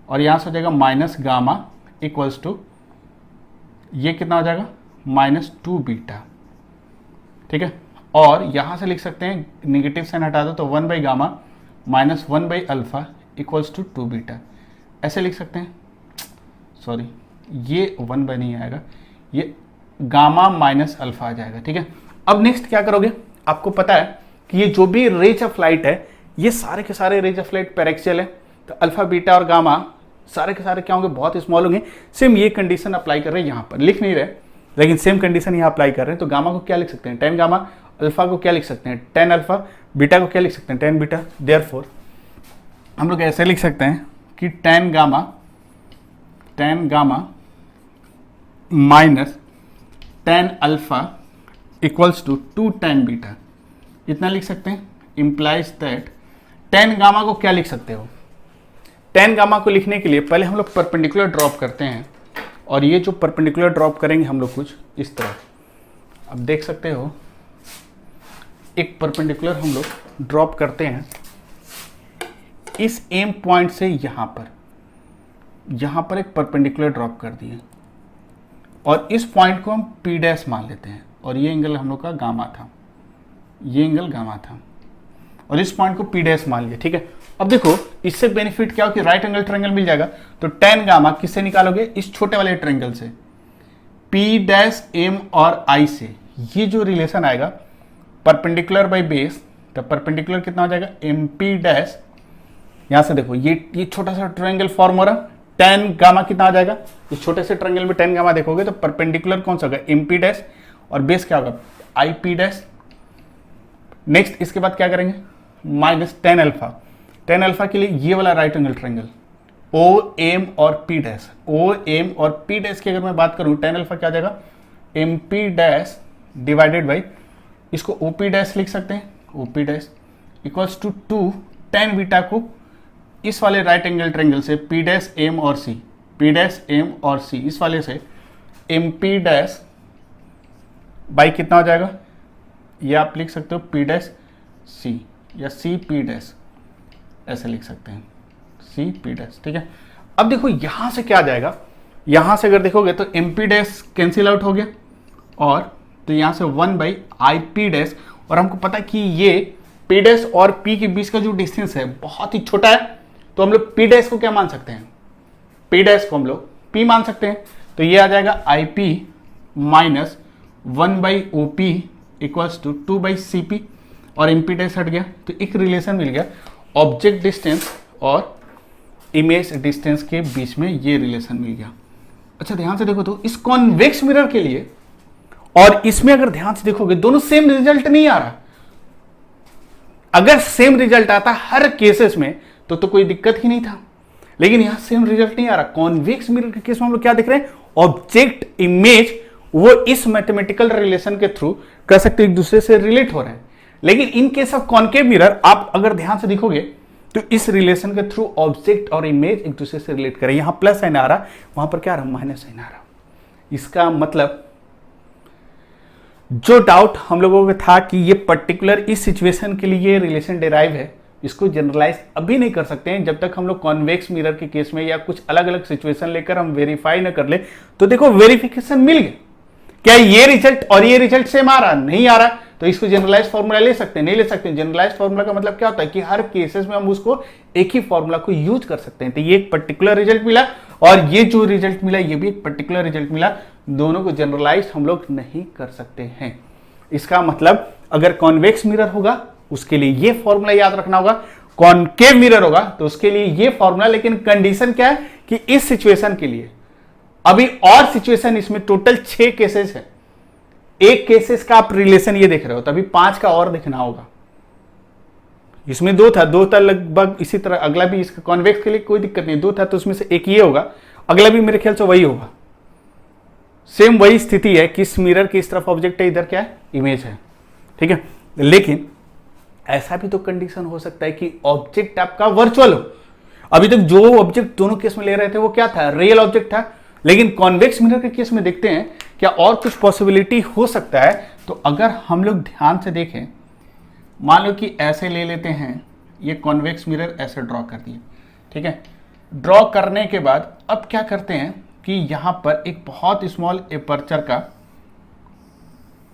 और यहाँ से आ जाएगा माइनस गामा इक्वल्स टू ये कितना हो जाएगा, माइनस 2 बीटा, ठीक है। और यहाँ से लिख सकते हैं निगेटिव साइन हटा दो तो 1 by gamma minus 1 by alpha equals to 2 beta, ऐसे लिख सकते हैं। सॉरी, ये 1 बाई नहीं आएगा, ये गामा माइनस अल्फा आ जाएगा, ठीक है। अब नेक्स्ट क्या करोगे, आपको पता है कि ये जो भी रेज ऑफ लाइट है ये सारे के सारे रेज ऑफ लाइट पैरेक्सियल है, तो अल्फा बीटा और गामा सारे के सारे क्या होंगे, बहुत स्मॉल होंगे। सेम ये कंडीशन अप्लाई कर रहे हैं, यहाँ पर लिख नहीं रहे लेकिन सेम कंडीशन यहाँ अप्लाई कर रहे हैं। तो गामा को क्या लिख सकते हैं, 10 गामा, अल्फा को क्या लिख सकते हैं 10 अल्फा, बीटा को क्या लिख सकते हैं 10 बीटा। देयरफॉर हम लोग ऐसे लिख सकते हैं कि 10 gamma minus 10 alpha equals to 2 10 beta, इतना लिख सकते हैं। इंप्लाइज दैट 10 गामा को क्या लिख सकते हो, 10 गामा को लिखने के लिए पहले हम लोग परपेंडिकुलर ड्रॉप करते हैं, और ये जो परपेंडिकुलर ड्रॉप करेंगे हम लोग कुछ इस तरह, अब देख सकते हो एक परपेंडिकुलर हम लोग ड्रॉप करते हैं इस एम पॉइंट से यहाँ पर एक परपेंडिकुलर ड्रॉप कर दिए, और इस पॉइंट को हम पी डैश मान लेते हैं, और ये एंगल हम लोग का गामा था, ये एंगल गामा था, और इस पॉइंट को पी डैश मान लिया, ठीक है। अब देखो इससे बेनिफिट क्या हो कि राइट एंगल ट्रायंगल मिल जाएगा। तो 10 गामा किससे निकालोगे, इस छोटे वाले ट्रायंगल से, पी डैश एम और आई से, ये जो रिलेशन आएगा परपेंडिकुलर बाय बेस, तो परपेंडिकुलर कितना हो जाएगा एम पी डैश, यहां से देखो ये छोटा सा ट्रायंगल फॉर्म हो रहा, 10 गामा कितना आ जाएगा, इस छोटे से ट्रायंगल में 10 गामा देखोगे तो परपेंडिकुलर कौन सा होगा एम पी डैश, और बेस क्या होगा आई पी डैश। नेक्स्ट इसके बाद क्या करेंगे, माइनस 10 अल्फा, 10 अल्फा के लिए ये वाला right angle triangle O M और पी डैश, ओ एम और पी डैश की अगर मैं बात करूं 10 अल्फा क्या आ जाएगा M P dash divided by, इसको ओ पी डैश लिख सकते हैं, O P dash equals to 2 10 beta को इस वाले राइट एंगल ट्रायंगल से पी डैश एम और सी, पी डैश एम और सी इस वाले से एम पी डैश बाई कितना हो जाएगा, ये आप लिख सकते हो पी डैश सी या सी पी डैश, ऐसे लिख सकते हैं सी पी डैश, ठीक है। अब देखो यहां से क्या आ जाएगा, यहां से अगर देखोगे तो M P dash cancel out हो गया, और तो यहां से 1 बाई आई पी डैश, और हमको पता है कि ये P डैश और P के बीच का जो डिस्टेंस है बहुत ही छोटा है, तो हम लोग P डैश को क्या मान सकते हैं, P डैश को हम लोग P मान सकते हैं। तो ये आ जाएगा IP minus 1/OP equals to 2/CP, और इम्पीडेंस हट गया तो एक रिलेशन मिल गया ऑब्जेक्ट डिस्टेंस और इमेज डिस्टेंस के बीच में, ये रिलेशन मिल गया। अच्छा ध्यान से देखो तो इस कॉन्वेक्स मिरर के लिए और इसमें अगर ध्यान से देखोगे दोनों सेम रिजल्ट नहीं आ रहा। अगर सेम रिजल्ट आता हर केसेस में तो कोई दिक्कत ही नहीं था, लेकिन यहां सेम रिजल्ट नहीं आ रहा। कॉन्वेक्स मिरर के केस में हम लोग क्या देख रहे हैं, ऑब्जेक्ट इमेज वो इस मैथमेटिकल रिलेशन के थ्रू कह सकते एक दूसरे से रिलेट हो रहे हैं। लेकिन in case of concave mirror आप अगर ध्यान से देखोगे तो इस रिलेशन के थ्रू ऑब्जेक्ट और इमेज एक दूसरे से रिलेट करें। यहां प्लस साइन आ रहा, वहां पर क्या आ रहा, माइनस साइन आ रहा। इसका मतलब जो डाउट हम लोगों को था कि ये पर्टिकुलर इस सिचुएशन के लिए ये रिलेशन डिराइव है, इसको जनरलाइज अभी नहीं कर सकते हैं जब तक हम लोग कॉन्वेक्स मिरर के केस में या कुछ अलग अलग सिचुएशन लेकर हम वेरीफाई न कर ले। तो देखो वेरिफिकेशन मिल गया, क्या ये रिजल्ट और ये रिजल्ट सेम आ रहा, नहीं आ रहा, तो इसको जनरलाइज फॉर्मूला ले सकते हैं, नहीं ले सकते। जनरलाइज फॉर्मूला का मतलब क्या होता है कि हर केसेस में हम उसको एक ही फॉर्मूला को यूज कर सकते हैं। तो ये एक पर्टिकुलर रिजल्ट मिला और ये जो रिजल्ट मिला ये भी एक पर्टिकुलर रिजल्ट मिला, दोनों को जनरलाइज हम लोग नहीं कर सकते हैं। इसका मतलब अगर कॉन्वेक्स मिरर होगा उसके लिए ये फॉर्मूला याद रखना होगा, कॉनकेव मिरर होगा तो उसके लिए ये फॉर्मूला। लेकिन कंडीशन क्या है कि इस सिचुएशन के लिए अभी और सिचुएशन, इसमें टोटल 6 केसेस है, एक केसेस का आप रिलेशन ये देख रहे हो, तभी 5 का और देखना होगा। इसमें 2 था लगभग इसी तरह, अगला भी इसका कॉन्वेक्स के लिए कोई दिक्कत नहीं, 2 था तो उसमें से एक ये होगा, अगला भी मेरे ख्याल से वही होगा। सेम वही स्थिति है कि इस मिरर की इस तरफ ऑब्जेक्ट है, इधर क्या है, इमेज है, ठीक है। लेकिन ऐसा भी तो कंडीशन हो सकता है कि ऑब्जेक्ट आपका वर्चुअल हो। अभी तक जो ऑब्जेक्ट दोनों केस में ले रहे थे वो क्या था, रियल ऑब्जेक्ट था। लेकिन कॉन्वेक्स मिरर के केस में देखते हैं क्या और कुछ पॉसिबिलिटी हो सकता है। तो अगर हम लोग ध्यान से देखें, मान लो कि ऐसे ले लेते हैं, ये कॉन्वेक्स मिरर ऐसे ड्रॉ कर दिए, ठीक है। ड्रॉ करने के बाद अब क्या करते हैं कि यहां पर एक बहुत स्मॉल एपर्चर का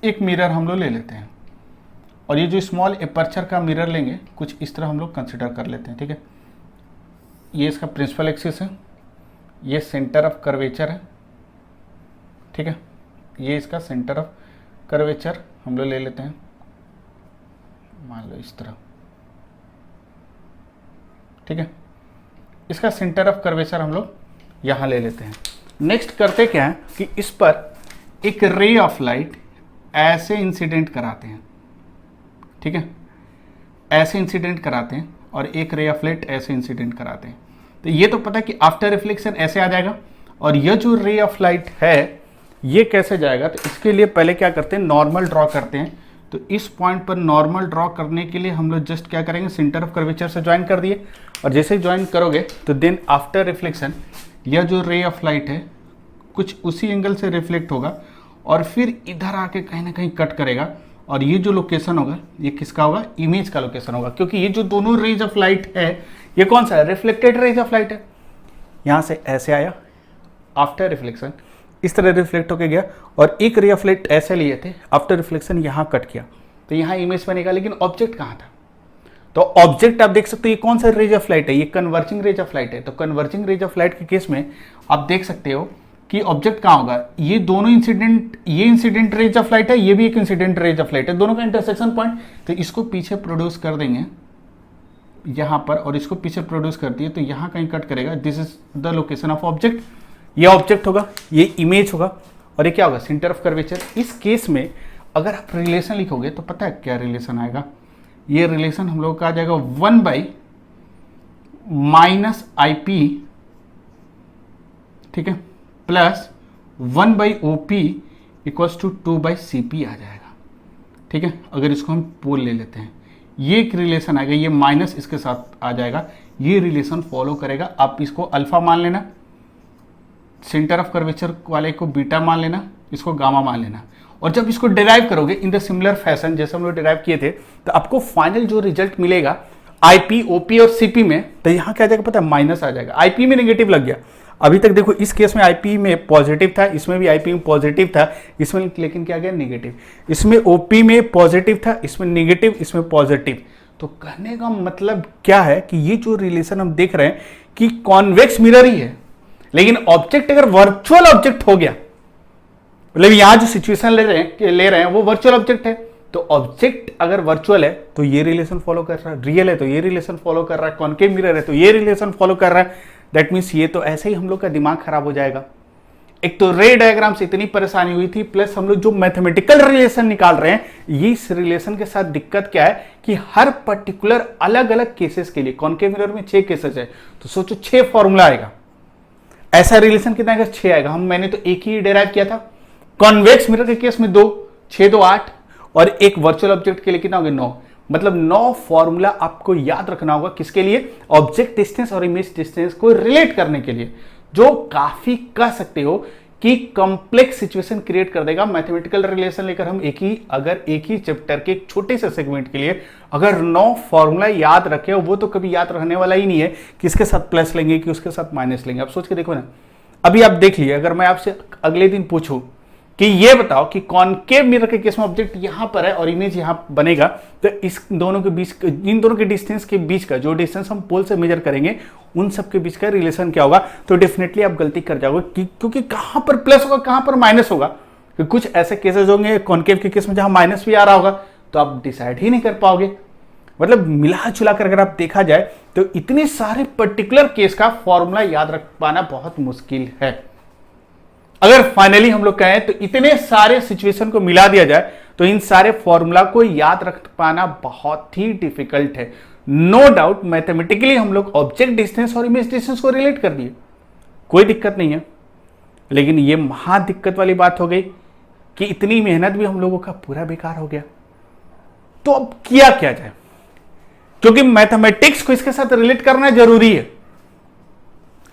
एक मिरर हम लोग ले लेते हैं, और ये जो स्मॉल एपर्चर का मिरर लेंगे कुछ इस तरह हम लोग कंसिडर कर लेते हैं, ठीक है। ये इसका प्रिंसिपल एक्सिस है, ये सेंटर ऑफ कर्वेचर है, ठीक है। ये इसका सेंटर ऑफ कर्वेचर हम लोग ले लेते हैं, मान लो इस तरह, ठीक है। इसका सेंटर ऑफ कर्वेचर हम लोग यहां ले लेते हैं। नेक्स्ट करते क्या है कि इस पर एक रे ऑफ लाइट ऐसे इंसिडेंट कराते हैं, ठीक है, ऐसे इंसिडेंट कराते हैं, और एक रे ऑफ लाइट ऐसे इंसिडेंट कराते हैं। तो ये तो पता है कि आफ्टर रिफ्लेक्शन ऐसे आ जाएगा, और ये जो रे ऑफ लाइट है ये कैसे जाएगा। तो इसके लिए पहले क्या करते हैं, नॉर्मल ड्रॉ करते हैं। तो इस पॉइंट पर नॉर्मल ड्रॉ करने के लिए हम लोग जस्ट क्या करेंगे, सेंटर ऑफ कर्वेचर से ज्वाइन कर दिए, और जैसे ज्वाइन करोगे तो देन आफ्टर रिफ्लेक्शन यह जो रे ऑफ लाइट है कुछ उसी एंगल से रिफ्लेक्ट होगा, और फिर इधर आके कहीं ना कहीं कट करेगा, और ये जो लोकेशन होगा ये किसका होगा, इमेज का लोकेशन होगा। क्योंकि ये जो दोनों रेज ऑफ लाइट है ये कौन सा है, रिफ्लेक्टेड रेज ऑफ लाइट है। यहां से ऐसे आया, आफ्टर रिफ्लेक्शन इस तरह रिफ्लेक्ट होके गया, और एक रे ऑफ लाइट ऐसे लिए थे, आफ्टर रिफ्लेक्शन यहां कट किया, तो यहां इमेज बनेगा। लेकिन ऑब्जेक्ट कहां था, तो ऑब्जेक्ट आप देख सकते हो ये कौन सा रेज ऑफ लाइट है, ये कन्वर्जिंग रेज ऑफ लाइट है। तो कन्वर्जिंग रेज ऑफ लाइट के केस में आप देख सकते हो कि ऑब्जेक्ट कहां होगा, ये दोनों इंसिडेंट, ये इंसिडेंट रेज ऑफ लाइट है, ये भी एक इंसिडेंट रेज ऑफ लाइट है, दोनों का इंटरसेक्शन पॉइंट। तो इसको पीछे प्रोड्यूस कर देंगे यहां पर, और इसको पीछे प्रोड्यूस कर दिए तो यहां कहीं कट करेगा। This is the location of object, ये ऑब्जेक्ट होगा, ये इमेज होगा, और ये क्या होगा, सेंटर ऑफ कर्वेचर। इस केस में अगर आप रिलेशन लिखोगे तो पता है क्या रिलेशन आएगा, ये रिलेशन हम लोग का आ जाएगा 1/-IP, ठीक है, plus 1/OP equals to 2/CP आ जाएगा, ठीक है। अगर इसको हम पोल ले लेते हैं, ये एक रिलेशन आएगा, ये माइनस इसके साथ आ जाएगा, ये रिलेशन फॉलो करेगा। आप इसको अल्फा मान लेना, सेंटर ऑफ कर्वेचर वाले को बीटा मान लेना, इसको गामा मान लेना, और जब इसको डिराइव करोगे इन द सिमिलर फैशन जैसे हम लोग डिराइव किए थे, तो आपको फाइनल जो रिजल्ट मिलेगा IP, OP और CP में, तो यहां क्या आ जाएगा पता है, माइनस आ जाएगा। IP में नेगेटिव लग गया, अभी तक देखो इस केस में आईपी में पॉजिटिव था, इसमें भी आईपी में पॉजिटिव था, इसमें लेकिन क्या गया नेगेटिव। इसमें ओपी में पॉजिटिव था, इसमें नेगेटिव, इसमें पॉजिटिव। तो कहने का मतलब क्या है कि ये जो रिलेशन हम देख रहे हैं कि कॉन्वेक्स मिरर ही है, लेकिन ऑब्जेक्ट अगर वर्चुअल ऑब्जेक्ट हो गया, मतलब यहां जो सिचुएशन ले रहे हैं वो वर्चुअल ऑब्जेक्ट है, तो ऑब्जेक्ट अगर वर्चुअल है तो ये रिलेशन फॉलो कर रहा है, रियल है तो ये रिलेशन फॉलो कर रहा है, कॉन्केव मिरर है तो ये रिलेशन फॉलो कर रहा है। दैट मीन्स ये तो ऐसे ही हम लोग का दिमाग खराब हो जाएगा। एक तो रे डायग्राम से इतनी परेशानी हुई थी, प्लस हम लोग जो मैथमेटिकल रिलेशन निकाल रहे हैं, ये इस रिलेशन के साथ दिक्कत क्या है कि हर पर्टिकुलर अलग अलग केसेस के लिए, कॉन्केव मिरर में 6 केसेस है, तो सोचो 6 फॉर्मूला आएगा। ऐसा रिलेशन कितना आएगा? 6 आएगा। मैंने तो एक ही डेराइव किया था। कॉन्वेक्स मिरर के केस में 2, 6 2 8, और एक वर्चुअल ऑब्जेक्ट के लिए कितना हो गया? 9। मतलब 9 फॉर्मूला आपको याद रखना होगा, किसके लिए? ऑब्जेक्ट डिस्टेंस और इमेज डिस्टेंस को रिलेट करने के लिए, जो काफी कह सकते हो कि कॉम्प्लेक्स सिचुएशन क्रिएट कर देगा। मैथमेटिकल रिलेशन लेकर हम एक ही चैप्टर के एक छोटे से सेगमेंट के लिए अगर 9 फॉर्मूला याद रखे, वो तो कभी याद रहने वाला ही नहीं है कि इसके साथ प्लस लेंगे कि उसके साथ माइनस लेंगे। आप सोच के देखो ना, अभी आप देख लिए, अगर मैं आपसे अगले दिन पूछूं कि ये बताओ कि कॉन्केव मिरर के केस में ऑब्जेक्ट यहां पर है और इमेज यहां बनेगा, तो इस दोनों के बीच, इन दोनों के डिस्टेंस के बीच का जो डिस्टेंस हम पोल से मेजर करेंगे, उन सब के बीच का रिलेशन क्या होगा? तो डेफिनेटली आप गलती कर जाओगे क्योंकि कहां पर प्लस होगा कहां पर माइनस होगा। कुछ ऐसे केसेस होंगे कॉन्केव के केस में जहां माइनस भी आ रहा होगा, तो आप डिसाइड ही नहीं कर पाओगे। मतलब मिला जुला कर अगर आप देखा जाए तो इतने सारे पर्टिकुलर केस का फॉर्मूला याद रख पाना बहुत मुश्किल है। अगर फाइनली हम लोग कहें तो इतने सारे सिचुएशन को मिला दिया जाए तो इन सारे फॉर्मूला को याद रख पाना बहुत ही डिफिकल्ट है। नो डाउट मैथमेटिकली हम लोग ऑब्जेक्ट डिस्टेंस और इमेज डिस्टेंस को रिलेट कर दिए, कोई दिक्कत नहीं है, लेकिन ये महा दिक्कत वाली बात हो गई कि इतनी मेहनत भी हम लोगों का पूरा बेकार हो गया। तो अब किया क्या जाए? क्योंकि मैथमेटिक्स को इसके साथ रिलेट करना जरूरी है,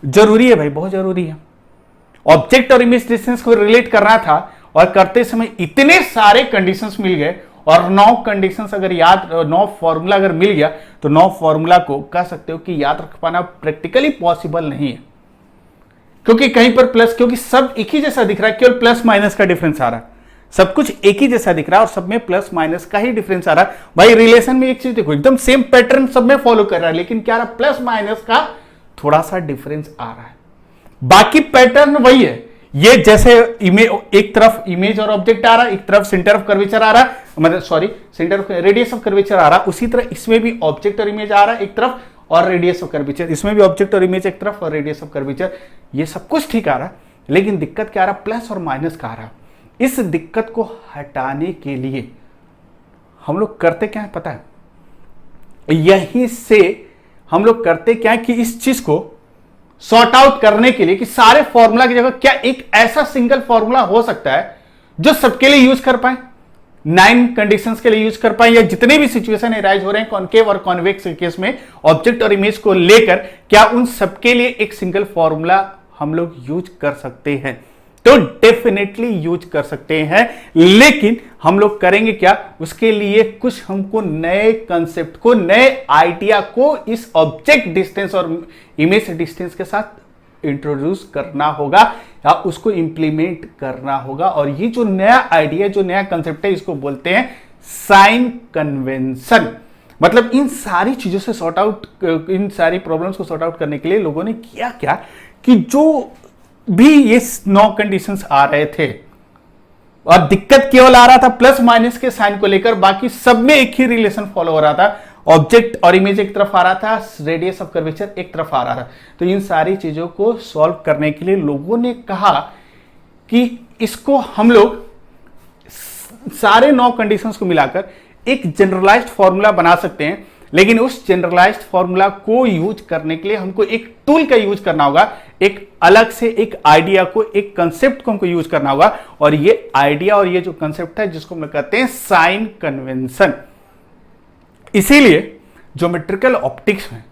जरूरी है भाई, बहुत जरूरी है। ऑब्जेक्ट और इमेज डिस्टेंस को रिलेट करना था और करते समय इतने सारे कंडीशंस मिल गए, और 9 कंडीशंस अगर 9 फॉर्मूला अगर मिल गया तो 9 फॉर्मूला को कह सकते हो कि याद रख पाना प्रैक्टिकली पॉसिबल नहीं है, क्योंकि कहीं पर प्लस, क्योंकि सब एक ही जैसा दिख रहा है, केवल प्लस माइनस का डिफरेंस आ रहा है, सब कुछ एक ही जैसा दिख रहा है और सब में प्लस माइनस का ही डिफरेंस आ रहा है। भाई रिलेशन में एक चीज देखो, एकदम सेम पैटर्न सब में फॉलो कर रहा है, लेकिन क्या रहा? प्लस माइनस का थोड़ा सा डिफरेंस आ रहा है, बाकी पैटर्न वही है। ये जैसे एक तरफ इमेज और ऑब्जेक्ट आ रहा है, एक तरफ सेंटर ऑफ कर्वेचर आ रहा है, मतलब sorry centre of radius of curvature आ रहा है, उसी तरह इसमें भी ऑब्जेक्ट और इमेज आ रहा है एक तरफ, और रेडियस ऑफ कर्वेचर, इसमें भी ऑब्जेक्ट और इमेज एक तरफ और रेडियस ऑफ कर्वेचर, ये सब कुछ ठीक आ रहा है, लेकिन दिक्कत क्या आ रहा? प्लस और माइनस का आ रहा है। इस दिक्कत को हटाने के लिए हम लोग करते क्या है पता है? यहीं से हम लोग करते क्या है कि इस चीज को सॉर्ट आउट करने के लिए कि सारे फॉर्मूला की जगह क्या एक ऐसा सिंगल फॉर्मूला हो सकता है जो सबके लिए यूज कर पाए, 9 कंडीशंस के लिए यूज कर पाए, या जितने भी सिचुएशन एराइज हो रहे हैं कॉन्केव और कॉन्वेक्स केस में ऑब्जेक्ट और इमेज को लेकर, क्या उन सबके लिए एक सिंगल फॉर्मूला हम लोग यूज कर सकते हैं? तो डेफिनेटली यूज कर सकते हैं, लेकिन हम लोग करेंगे क्या? उसके लिए कुछ हमको नए कंसेप्ट को, नए आइडिया को इस ऑब्जेक्ट डिस्टेंस और इमेज डिस्टेंस के साथ इंट्रोड्यूस करना होगा या उसको इंप्लीमेंट करना होगा। और ये जो नया आइडिया, जो नया कंसेप्ट है, इसको बोलते हैं साइन कन्वेंशन। मतलब इन सारी चीजों से सॉर्ट आउट, इन सारी प्रॉब्लम्स को सॉर्ट आउट करने के लिए लोगों ने किया क्या कि जो भी ये 9 कंडीशंस आ रहे थे और दिक्कत केवल आ रहा था प्लस माइनस के साइन को लेकर, बाकी सब में एक ही रिलेशन फॉलो हो रहा था, ऑब्जेक्ट और इमेज एक तरफ आ रहा था, रेडियस ऑफ कर्वेचर एक तरफ आ रहा था। तो इन सारी चीजों को सॉल्व करने के लिए लोगों ने कहा कि इसको हम लोग सारे 9 कंडीशंस को मिलाकर एक जनरलाइज्ड फॉर्मूला बना सकते हैं, लेकिन उस जनरलाइज्ड फॉर्मूला को यूज करने के लिए हमको एक टूल का यूज करना होगा, एक अलग से एक आइडिया को, एक कंसेप्ट को हमको यूज करना होगा। और ये आइडिया और ये जो कंसेप्ट है जिसको हम लोग कहते हैं साइन कन्वेंशन। इसीलिए ज्योमेट्रिकल ऑप्टिक्स में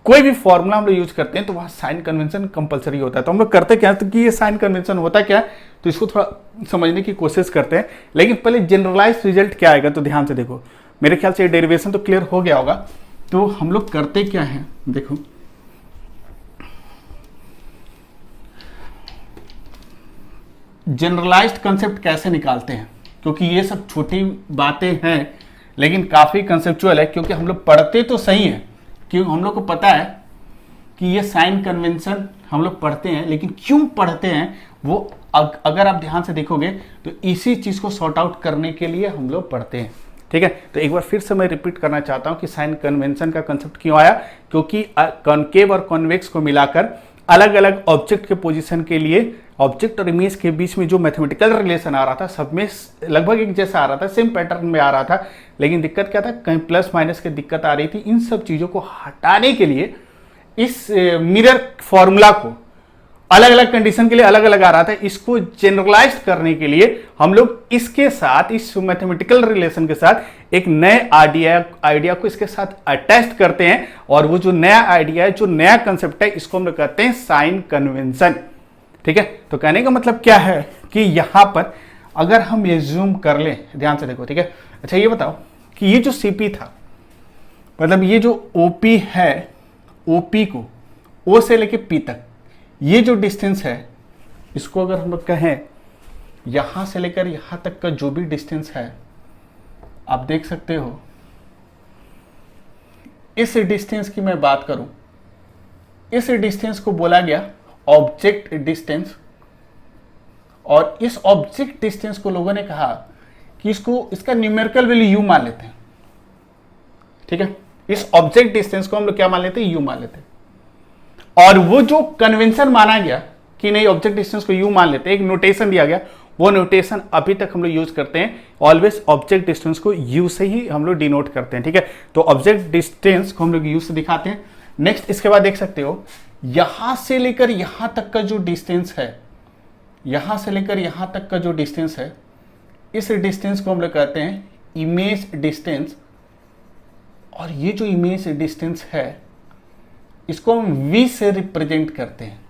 कोई भी फॉर्मूला हम लोग यूज करते हैं तो वहां साइन कन्वेंशन कंपलसरी होता है। तो हम लोग करते क्या है कि ये साइन कन्वेंशन होता क्या है, तो इसको थोड़ा समझने की कोशिश करते हैं। लेकिन पहले जनरलाइज रिजल्ट क्या आएगा, तो ध्यान से देखो, मेरे ख्याल से डेरिवेशन तो क्लियर हो गया होगा। तो हम लोग करते क्या है, देखो जनरलाइज्ड कंसेप्ट कैसे निकालते हैं, क्योंकि ये सब छोटी बातें हैं लेकिन काफ़ी कंसेप्चुअल है, क्योंकि हम लोग पढ़ते तो सही है, क्यों हम लोग को पता है कि ये साइन कन्वेंशन हम लोग पढ़ते हैं, लेकिन क्यों पढ़ते हैं वो अगर आप ध्यान से देखोगे तो इसी चीज़ को सॉर्ट आउट करने के लिए हम लोग पढ़ते हैं। ठीक है, तो एक बार फिर से मैं रिपीट करना चाहता हूँ कि साइन कन्वेंशन का कंसेप्ट क्यों आया, क्योंकि कॉनकेव और कॉन्वेक्स को मिलाकर अलग अलग ऑब्जेक्ट के पोजीशन के लिए ऑब्जेक्ट और इमेज के बीच में जो मैथमेटिकल रिलेशन आ रहा था सब में लगभग एक जैसा आ रहा था, सेम पैटर्न में आ रहा था, लेकिन दिक्कत क्या था, कहीं प्लस माइनस की दिक्कत आ रही थी। इन सब चीज़ों को हटाने के लिए इस मिरर फॉर्मूला को अलग अलग कंडीशन के लिए अलग अलग आ रहा था, इसको जनरलाइज करने के लिए हम लोग इसके साथ, इस मैथमेटिकल रिलेशन के साथ एक नए आइडिया को इसके साथ अटैच करते हैं, और वो जो नया आइडिया है, जो नया कंसेप्ट है, इसको हम लोग कहते हैं साइन कन्वेंशन। ठीक है, तो कहने का मतलब क्या है कि यहां पर अगर हम ये जूम कर लें, ध्यान से देखो। ठीक है, अच्छा ये बताओ कि ये जो सीपी था, मतलब ये जो ओपी है, ओपी को ओ से लेके पी तक ये जो डिस्टेंस है, इसको अगर हम लोग कहें यहां से लेकर यहां तक का जो भी डिस्टेंस है, आप देख सकते हो इस डिस्टेंस की मैं बात करूं, इस डिस्टेंस को बोला गया ऑब्जेक्ट डिस्टेंस, और इस ऑब्जेक्ट डिस्टेंस को लोगों ने कहा कि इसका न्यूमेरिकल वैल्यू यू मान लेते हैं। ठीक है, इस ऑब्जेक्ट डिस्टेंस को हम लोग क्या मान लेते हैं, यू मान लेते हैं। और वो जो कन्वेंशन माना गया कि नहीं ऑब्जेक्ट डिस्टेंस को यू मान लेते हैं, एक नोटेशन दिया गया, वो नोटेशन अभी तक हम लोग यूज करते हैं, ऑलवेज ऑब्जेक्ट डिस्टेंस को यू से ही हम लोग डिनोट करते हैं। ठीक है, तो ऑब्जेक्ट डिस्टेंस को हम लोग यू से दिखाते हैं। नेक्स्ट इसके बाद देख सकते हो यहां से लेकर यहां तक का जो डिस्टेंस है, यहां से लेकर यहां तक का जो डिस्टेंस है, इस डिस्टेंस को हम लोग कहते हैं इमेज डिस्टेंस। और ये जो इमेज डिस्टेंस है इसको हम v से रिप्रेजेंट करते हैं।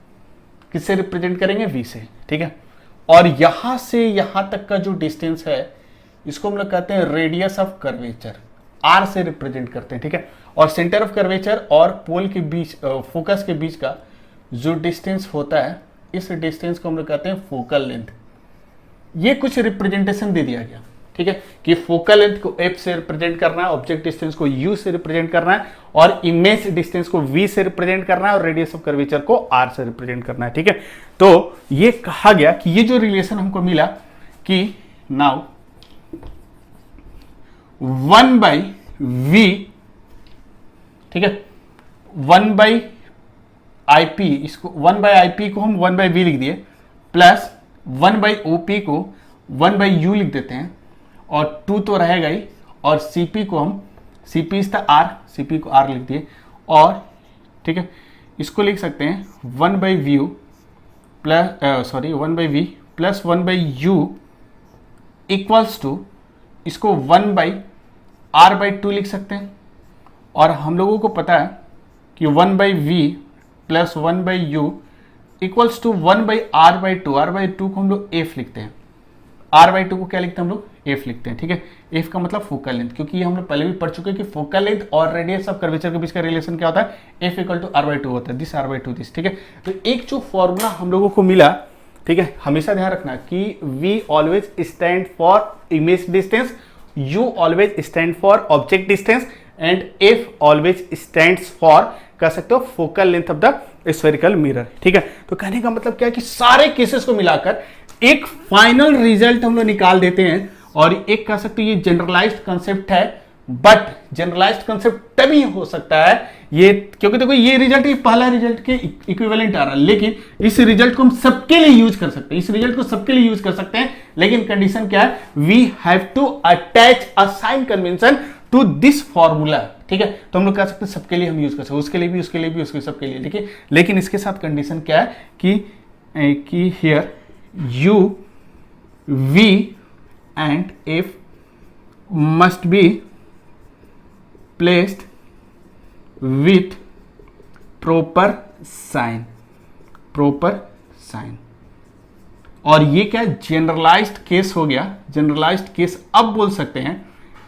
किससे रिप्रेजेंट करेंगे, v से। ठीक है, और यहां से यहां तक का जो डिस्टेंस है इसको हम लोग कहते हैं रेडियस ऑफ कर्वेचर, r से रिप्रेजेंट करते हैं। ठीक है, और सेंटर ऑफ कर्वेचर और पोल के बीच, फोकस के बीच का जो डिस्टेंस होता है, इस डिस्टेंस को हम लोग कहते हैं फोकल लेंथ। ये कुछ रिप्रेजेंटेशन दे दिया गया। ठीक है, कि फोकल लेंथ को f से रिप्रेजेंट करना है, ऑब्जेक्ट डिस्टेंस को u से रिप्रेजेंट करना है, और इमेज डिस्टेंस को v से रिप्रेजेंट करना है, और रेडियस ऑफ कर्वेचर को r से रिप्रेजेंट करना है। ठीक है, तो ये कहा गया कि ये जो रिलेशन हमको मिला कि नाउ 1/v, ठीक है, 1/ip, इसको 1/ip को हम 1/v लिख दिए, प्लस 1/op को 1/u लिख देते हैं, और 2 तो रहेगा ही, और cp को हम, cp is the r, cp को r लिख दिए, और ठीक है इसको लिख सकते हैं 1/v plus 1/v plus 1/u equals to, इसको 1/r/2 लिख सकते हैं। और हम लोगों को पता है कि 1/v plus 1/u equals to 1/r/2, r/2 को हम लोग f लिखते हैं, r/2 को क्या लिखते हैं हम लोग, f लिखते हैं। ठीक है, f का मतलब फोकल लेंथ, क्योंकि ये हम लोग पहले भी पढ़ चुके हैं कि फोकल लेंथ और रेडियस ऑफ कर्वेचर के बीच का रिलेशन क्या होता है, f इक्वल टू r/2 होता है, दिस r/2 दिस। ठीक है, तो एक जो फॉर्मूला हम लोगों को मिला, ठीक है, हमेशा ध्यान रखना कि v always stand for image distance, u always stand for object distance, and f always stands for, कह सकते हो, focal length of the spherical mirror. ठीक है, तो कहने का मतलब क्या है कि सारे केसेस को मिलाकर एक फाइनल रिजल्ट हम लोग निकाल देते हैं, और एक कह सकते हो ये जनरलाइज्ड कंसेप्ट है, बट जनरलाइज्ड कंसेप्ट तभी हो सकता है ये, क्योंकि देखो ये रिजल्ट, ये पहला रिजल्ट के इक्विवेलेंट आ रहा है, लेकिन इस रिजल्ट को हम सबके लिए यूज कर सकते हैं, इस रिजल्ट को सबके लिए यूज कर सकते हैं, लेकिन कंडीशन क्या है, we have to attach a sign convention to this formula. ठीक है, तो हम लोग कह सकते हैं सबके लिए हम यूज कर सकते हैं, उसके लिए भी, उसके लिए भी, उसके सबके लिए। ठीक है, लेकिन इसके साथ कंडीशन क्या है कि here u, v and f must be placed with proper sign, proper sign। और ये क्या जनरलाइज्ड केस हो गया। जनरलाइज्ड केस अब बोल सकते हैं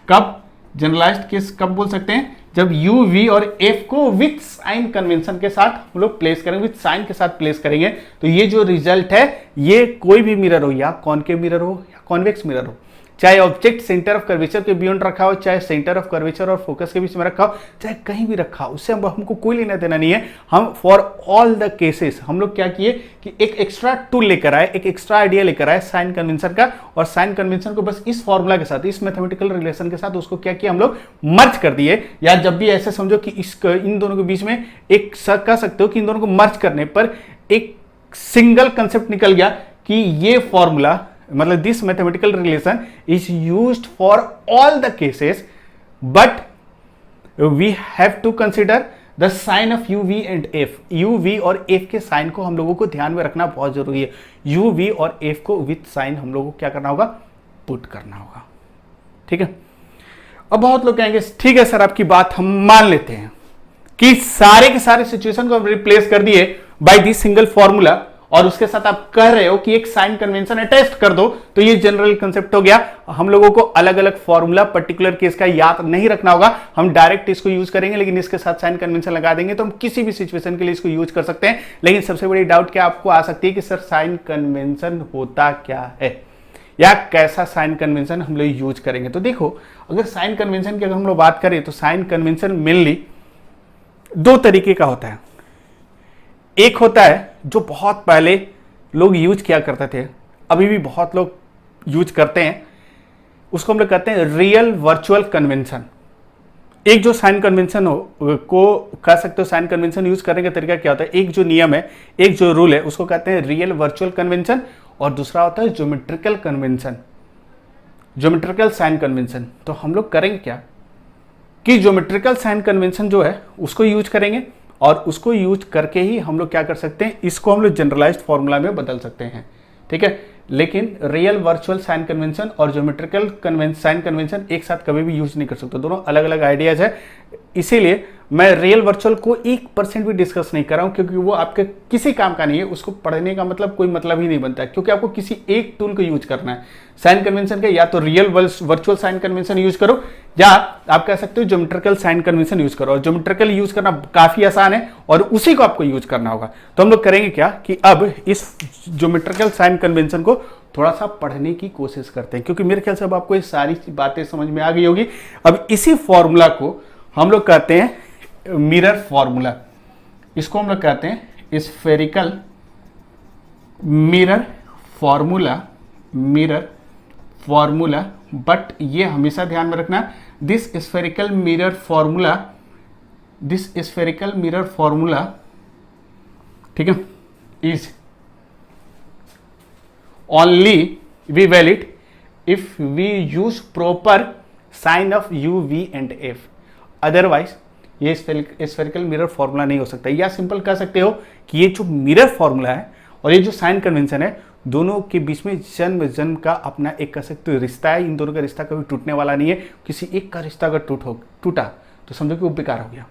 कब, जनरलाइज्ड केस कब बोल सकते हैं, जब यू वी और एफ को विथ साइन कन्वेंशन के साथ हम लोग प्लेस करेंगे, विथ साइन के साथ प्लेस करेंगे, तो ये जो रिजल्ट है ये कोई भी मिरर हो, या कॉनकेव मिरर हो या कॉन्वेक्स मिरर हो, चाहे ऑब्जेक्ट सेंटर ऑफ कर्वेचर के बियॉन्ड रखा हो, चाहे सेंटर ऑफ कर्वेचर और फोकस के बीच में रखा हो, चाहे कहीं भी रखा हो, उससे हमको कोई लेना देना नहीं है। हम फॉर ऑल द केसेस हम लोग क्या किए कि एक एक्स्ट्रा टूल लेकर आए, एक एक्स्ट्रा आइडिया लेकर आए साइन कन्वेंशन का, और साइन कन्वेंशन को बस इस फॉर्मूला के साथ, इस मैथमेटिकल रिलेशन के साथ उसको क्या किया हम लोग मर्ज कर दिए। या जब भी ऐसे समझो कि इन दोनों के बीच में एक कह सकते हो कि इन दोनों को मर्ज करने पर एक सिंगल कंसेप्ट निकल गया कि ये फॉर्मूला मतलब this mathematical relation is used for all the cases, but we have to consider the sign of U V and F. U V और एफ के साइन को हम लोगों को ध्यान में रखना बहुत जरूरी है। यू वी और एफ को विथ साइन हम लोगों को क्या करना होगा, पुट करना होगा। ठीक है, अब बहुत लोग कहेंगे ठीक है सर आपकी बात हम मान लेते हैं कि सारे के सारे सिचुएशन को हम रिप्लेस कर दिए बाय दिस सिंगल फॉर्मूला, और उसके साथ आप कह रहे हो कि एक साइन कन्वेंशन अटैच कर दो, तो ये जनरल कंसेप्ट हो गया। हम लोगों को अलग अलग फॉर्मूला पर्टिकुलर केस का याद नहीं रखना होगा, हम डायरेक्ट इसको यूज करेंगे, लेकिन इसके साथ साइन कन्वेंशन लगा देंगे तो हम किसी भी सिचुएशन के लिए इसको यूज कर सकते हैं। लेकिन सबसे बड़ी डाउट क्या आपको आ सकती है कि सर साइन कन्वेंशन होता क्या है, या कैसा साइन कन्वेंशन हम लोग यूज करेंगे। तो देखो, अगर साइन कन्वेंशन की अगर हम लोग बात करें तो साइन कन्वेंशन मेनली दो तरीके का होता है। एक होता है जो बहुत पहले लोग यूज किया करते थे, अभी भी बहुत लोग यूज करते हैं, उसको हम लोग कहते हैं रियल वर्चुअल कन्वेंशन। एक जो साइन कन्वेंशन हो को कह सकते हो, साइन कन्वेंशन यूज करने का तरीका क्या होता है, एक जो नियम है, एक जो रूल है, उसको कहते हैं रियल वर्चुअल कन्वेंशन, और दूसरा होता है geometrical convention, geometrical sign convention. तो हम लोग करेंगे क्या कि ज्योमेट्रिकल साइन कन्वेंशन जो है उसको यूज करेंगे, और उसको यूज करके ही हम लोग क्या कर सकते हैं, इसको हम लोग जनरलाइज्ड फॉर्मूला में बदल सकते हैं। ठीक है, लेकिन रियल वर्चुअल साइन कन्वेंशन और ज्योमेट्रिकल साइन कन्वेंशन एक साथ कभी भी यूज नहीं कर सकते, दोनों अलग अलग आइडियाज है। इसीलिए मैं रियल वर्चुअल को 1% भी डिस्कस नहीं कर रहा हूं, क्योंकि वो आपके किसी काम का नहीं है, उसको पढ़ने का मतलब कोई मतलब ही नहीं बनता है, क्योंकि आपको किसी एक टूल को यूज करना है साइन कन्वेंशन के। या तो real virtual sign convention use करो, या आप कह सकते हो ज्योमेट्रिकल साइन कन्वेंशन यूज करो। और ज्योमेट्रिकल यूज करना काफी आसान है और उसी को आपको यूज करना होगा। तो हम लोग करेंगे क्या कि अब इस ज्योमेट्रिकल साइन कन्वेंशन को थोड़ा सा पढ़ने की कोशिश करते हैं, क्योंकि मेरे ख्याल से अब आपको ये सारी बातें समझ में आ गई होगी। अब इसी फॉर्मूला को हम लोग कहते हैं मिरर फॉर्मूला, इसको हम लोग कहते हैं spherical mirror formula, mirror formula. But ये हमेशा ध्यान में रखना, this spherical mirror formula, this spherical mirror formula, ठीक है, is only be valid if we use proper sign of u, v and f. Otherwise ये स्फेरिकल मिरर फॉर्मूला नहीं हो सकता। या सिंपल कह सकते हो कि ये जो मिरर फॉर्मूला है और ये जो साइन कन्वेंशन है, दोनों के बीच में जन्म जन्म का अपना एक कह सकते हो रिश्ता है। इन दोनों का रिश्ता कभी टूटने वाला नहीं है। किसी एक का रिश्ता अगर टूटा तो समझो कि वो बेकार हो गया।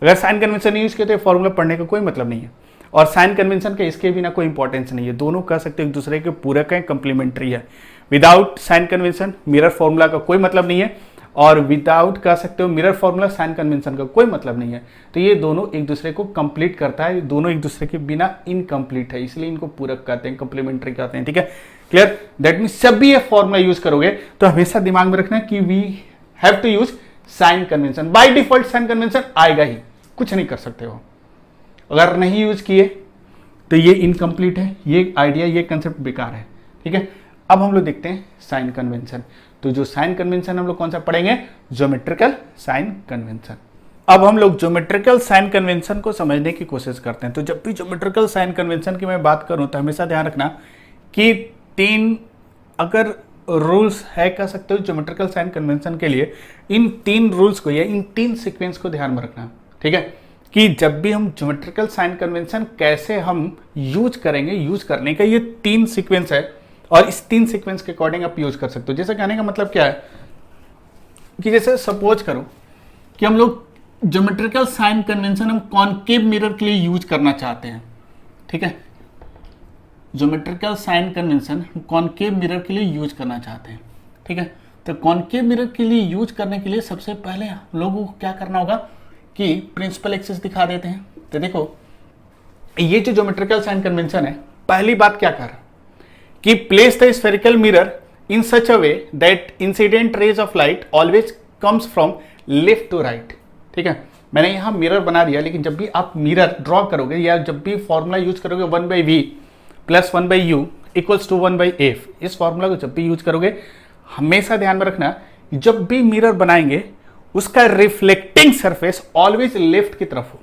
अगर साइन कन्वेंशन यूज किया तो फॉर्मूला पढ़ने का कोई मतलब नहीं है, और साइन कन्वेंशन के इसके बिना कोई इंपॉर्टेंस नहीं है। दोनों कह सकते हैं एक दूसरे के पूरक हैं, कंप्लीमेंट्री है। Without sign convention mirror formula का कोई मतलब नहीं है, और विदाउट कह सकते हो मिरर फॉर्मूला साइन कन्वेंशन का कोई मतलब नहीं है। तो ये दोनों एक दूसरे को कंप्लीट करता है, दोनों एक दूसरे के बिना इनकम्प्लीट है, इसलिए इनको पूरक कहते हैं, कंप्लीमेंट्री कहते हैं। ठीक है, क्लियर? दैट मीन्स जब भी ये फॉर्मूला यूज करोगे तो हमेशा दिमाग में रखना कि we have to use sign convention. By default sign convention आएगा ही, कुछ नहीं कर सकते हो। अगर नहीं यूज किए तो ये इनकम्प्लीट है, ये आइडिया, ये कंसेप्ट बेकार है। ठीक है, अब हम लोग देखते हैं साइन कन्वेंशन। तो जो साइन कन्वेंशन हम लोग कौन सा पढ़ेंगे? Geometrical sign convention. अब हम लोग ज्योमेट्रिकल साइन कन्वेंशन को समझने की कोशिश करते हैं। तो जब भी ज्योमेट्रिकल साइन कन्वेंशन की मैं बात करूं तो हमेशा ध्यान रखना कि 3 अगर रूल्स है कह सकते हो ज्योमेट्रिकल साइन कन्वेंशन के लिए, इन 3 रूल्स को या इन 3 सीक्वेंस को ध्यान में रखना। ठीक है, कि जब भी हम ज्योमेट्रिकल साइन कन्वेंशन कैसे हम यूज करेंगे, यूज करने का ये 3 सीक्वेंस है, और इस 3 सीक्वेंस के अकॉर्डिंग आप यूज कर सकते हो। जैसे कहने का मतलब क्या है कि जैसे सपोज करो कि हम लोग ज्योमेट्रिकल साइन कन्वेंशन हम कॉनकेव मिरर के लिए यूज करना चाहते हैं। ठीक है, ज्योमेट्रिकल साइन कन्वेंशन हम कॉनकेव मिरर के लिए यूज करना चाहते हैं। ठीक है, तो कॉनकेव मिरर के लिए यूज करने के लिए सबसे पहले हम लोगों को क्या करना होगा कि प्रिंसिपल एक्सिस दिखा देते हैं। तो देखो ये जो ज्योमेट्रिकल साइन कन्वेंशन है, पहली बात क्या कर कि place the spherical mirror in such a way that incident rays of light always comes from left to right. ठीक है, मैंने यहां मिरर बना दिया, लेकिन जब भी आप मिरर ड्रॉ करोगे या जब भी फॉर्मूला यूज करोगे 1/v plus 1/u equals to 1/f, इस फॉर्मूला को जब भी यूज करोगे हमेशा ध्यान में रखना, जब भी मिरर बनाएंगे उसका रिफ्लेक्टिंग सरफेस ऑलवेज लेफ्ट की तरफ हो,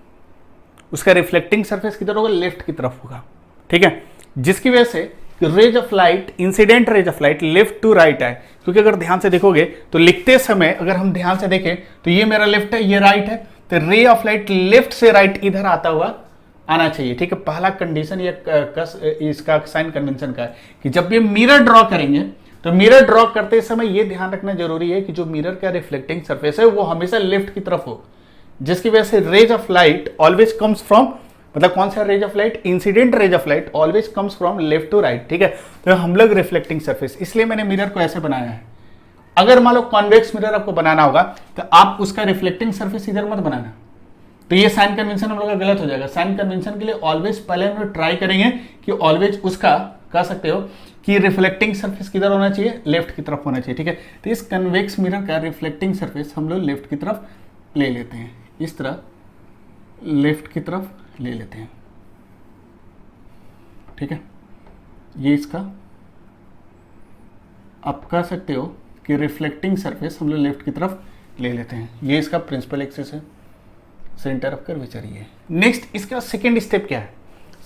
उसका रिफ्लेक्टिंग सरफेस किधर होगा, लेफ्ट की तरफ होगा। ठीक है, जिसकी वजह से rays of light, incident rays of light left to right है। क्योंकि अगर ध्यान से देखोगे तो लिखते समय अगर हम ध्यान से देखें तो ये मेरा लेफ्ट है, ये राइट है, तो रे ऑफ लाइट लेफ्ट से राइट इधर आता हुआ आना चाहिए। ठीक है, पहला कंडीशन ये इसका साइन कन्वेंशन का है कि जब भी मिरर ड्रॉ करेंगे तो मिरर ड्रॉ करते समय ये ध्यान रखना जरूरी है कि जो मिरर का रिफ्लेक्टिंग सरफेस है वो हमेशा लेफ्ट की तरफ हो, जिसकी वजह से rays of light always comes from, मतलब कौन सा rays of light, incident rays of light always comes from left to right. ठीक है, तो हम लोग रिफ्लेक्टिंग सरफेस, इसलिए मैंने मिरर को ऐसे बनाया है। अगर मान लो कॉन्वेक्स मिरर आपको बनाना होगा तो आप उसका रिफ्लेक्टिंग सरफेस इधर मत बनाना, तो ये साइन कन्वेंशन हम लोग का गलत हो जाएगा। साइन कन्वेंशन के लिए ऑलवेज पहले हम लोग ट्राई करेंगे कि ऑलवेज उसका कह सकते हो कि रिफ्लेक्टिंग सरफेस किधर होना चाहिए, लेफ्ट की तरफ होना चाहिए। ठीक है, तो इस कन्वेक्स मिरर का रिफ्लेक्टिंग सरफेस हम लोग लेफ्ट की तरफ ले लेते हैं, इस तरह लेफ्ट की तरफ ले लेते हैं। ठीक है, ये इसका आप कह सकते हो कि रिफ्लेक्टिंग सरफेस हम लोग लेफ्ट की तरफ ले लेते हैं। ये इसका प्रिंसिपल एक्सिस है, सेंटर ऑफ कर्वेचर ये। नेक्स्ट इसका सेकेंड स्टेप क्या है,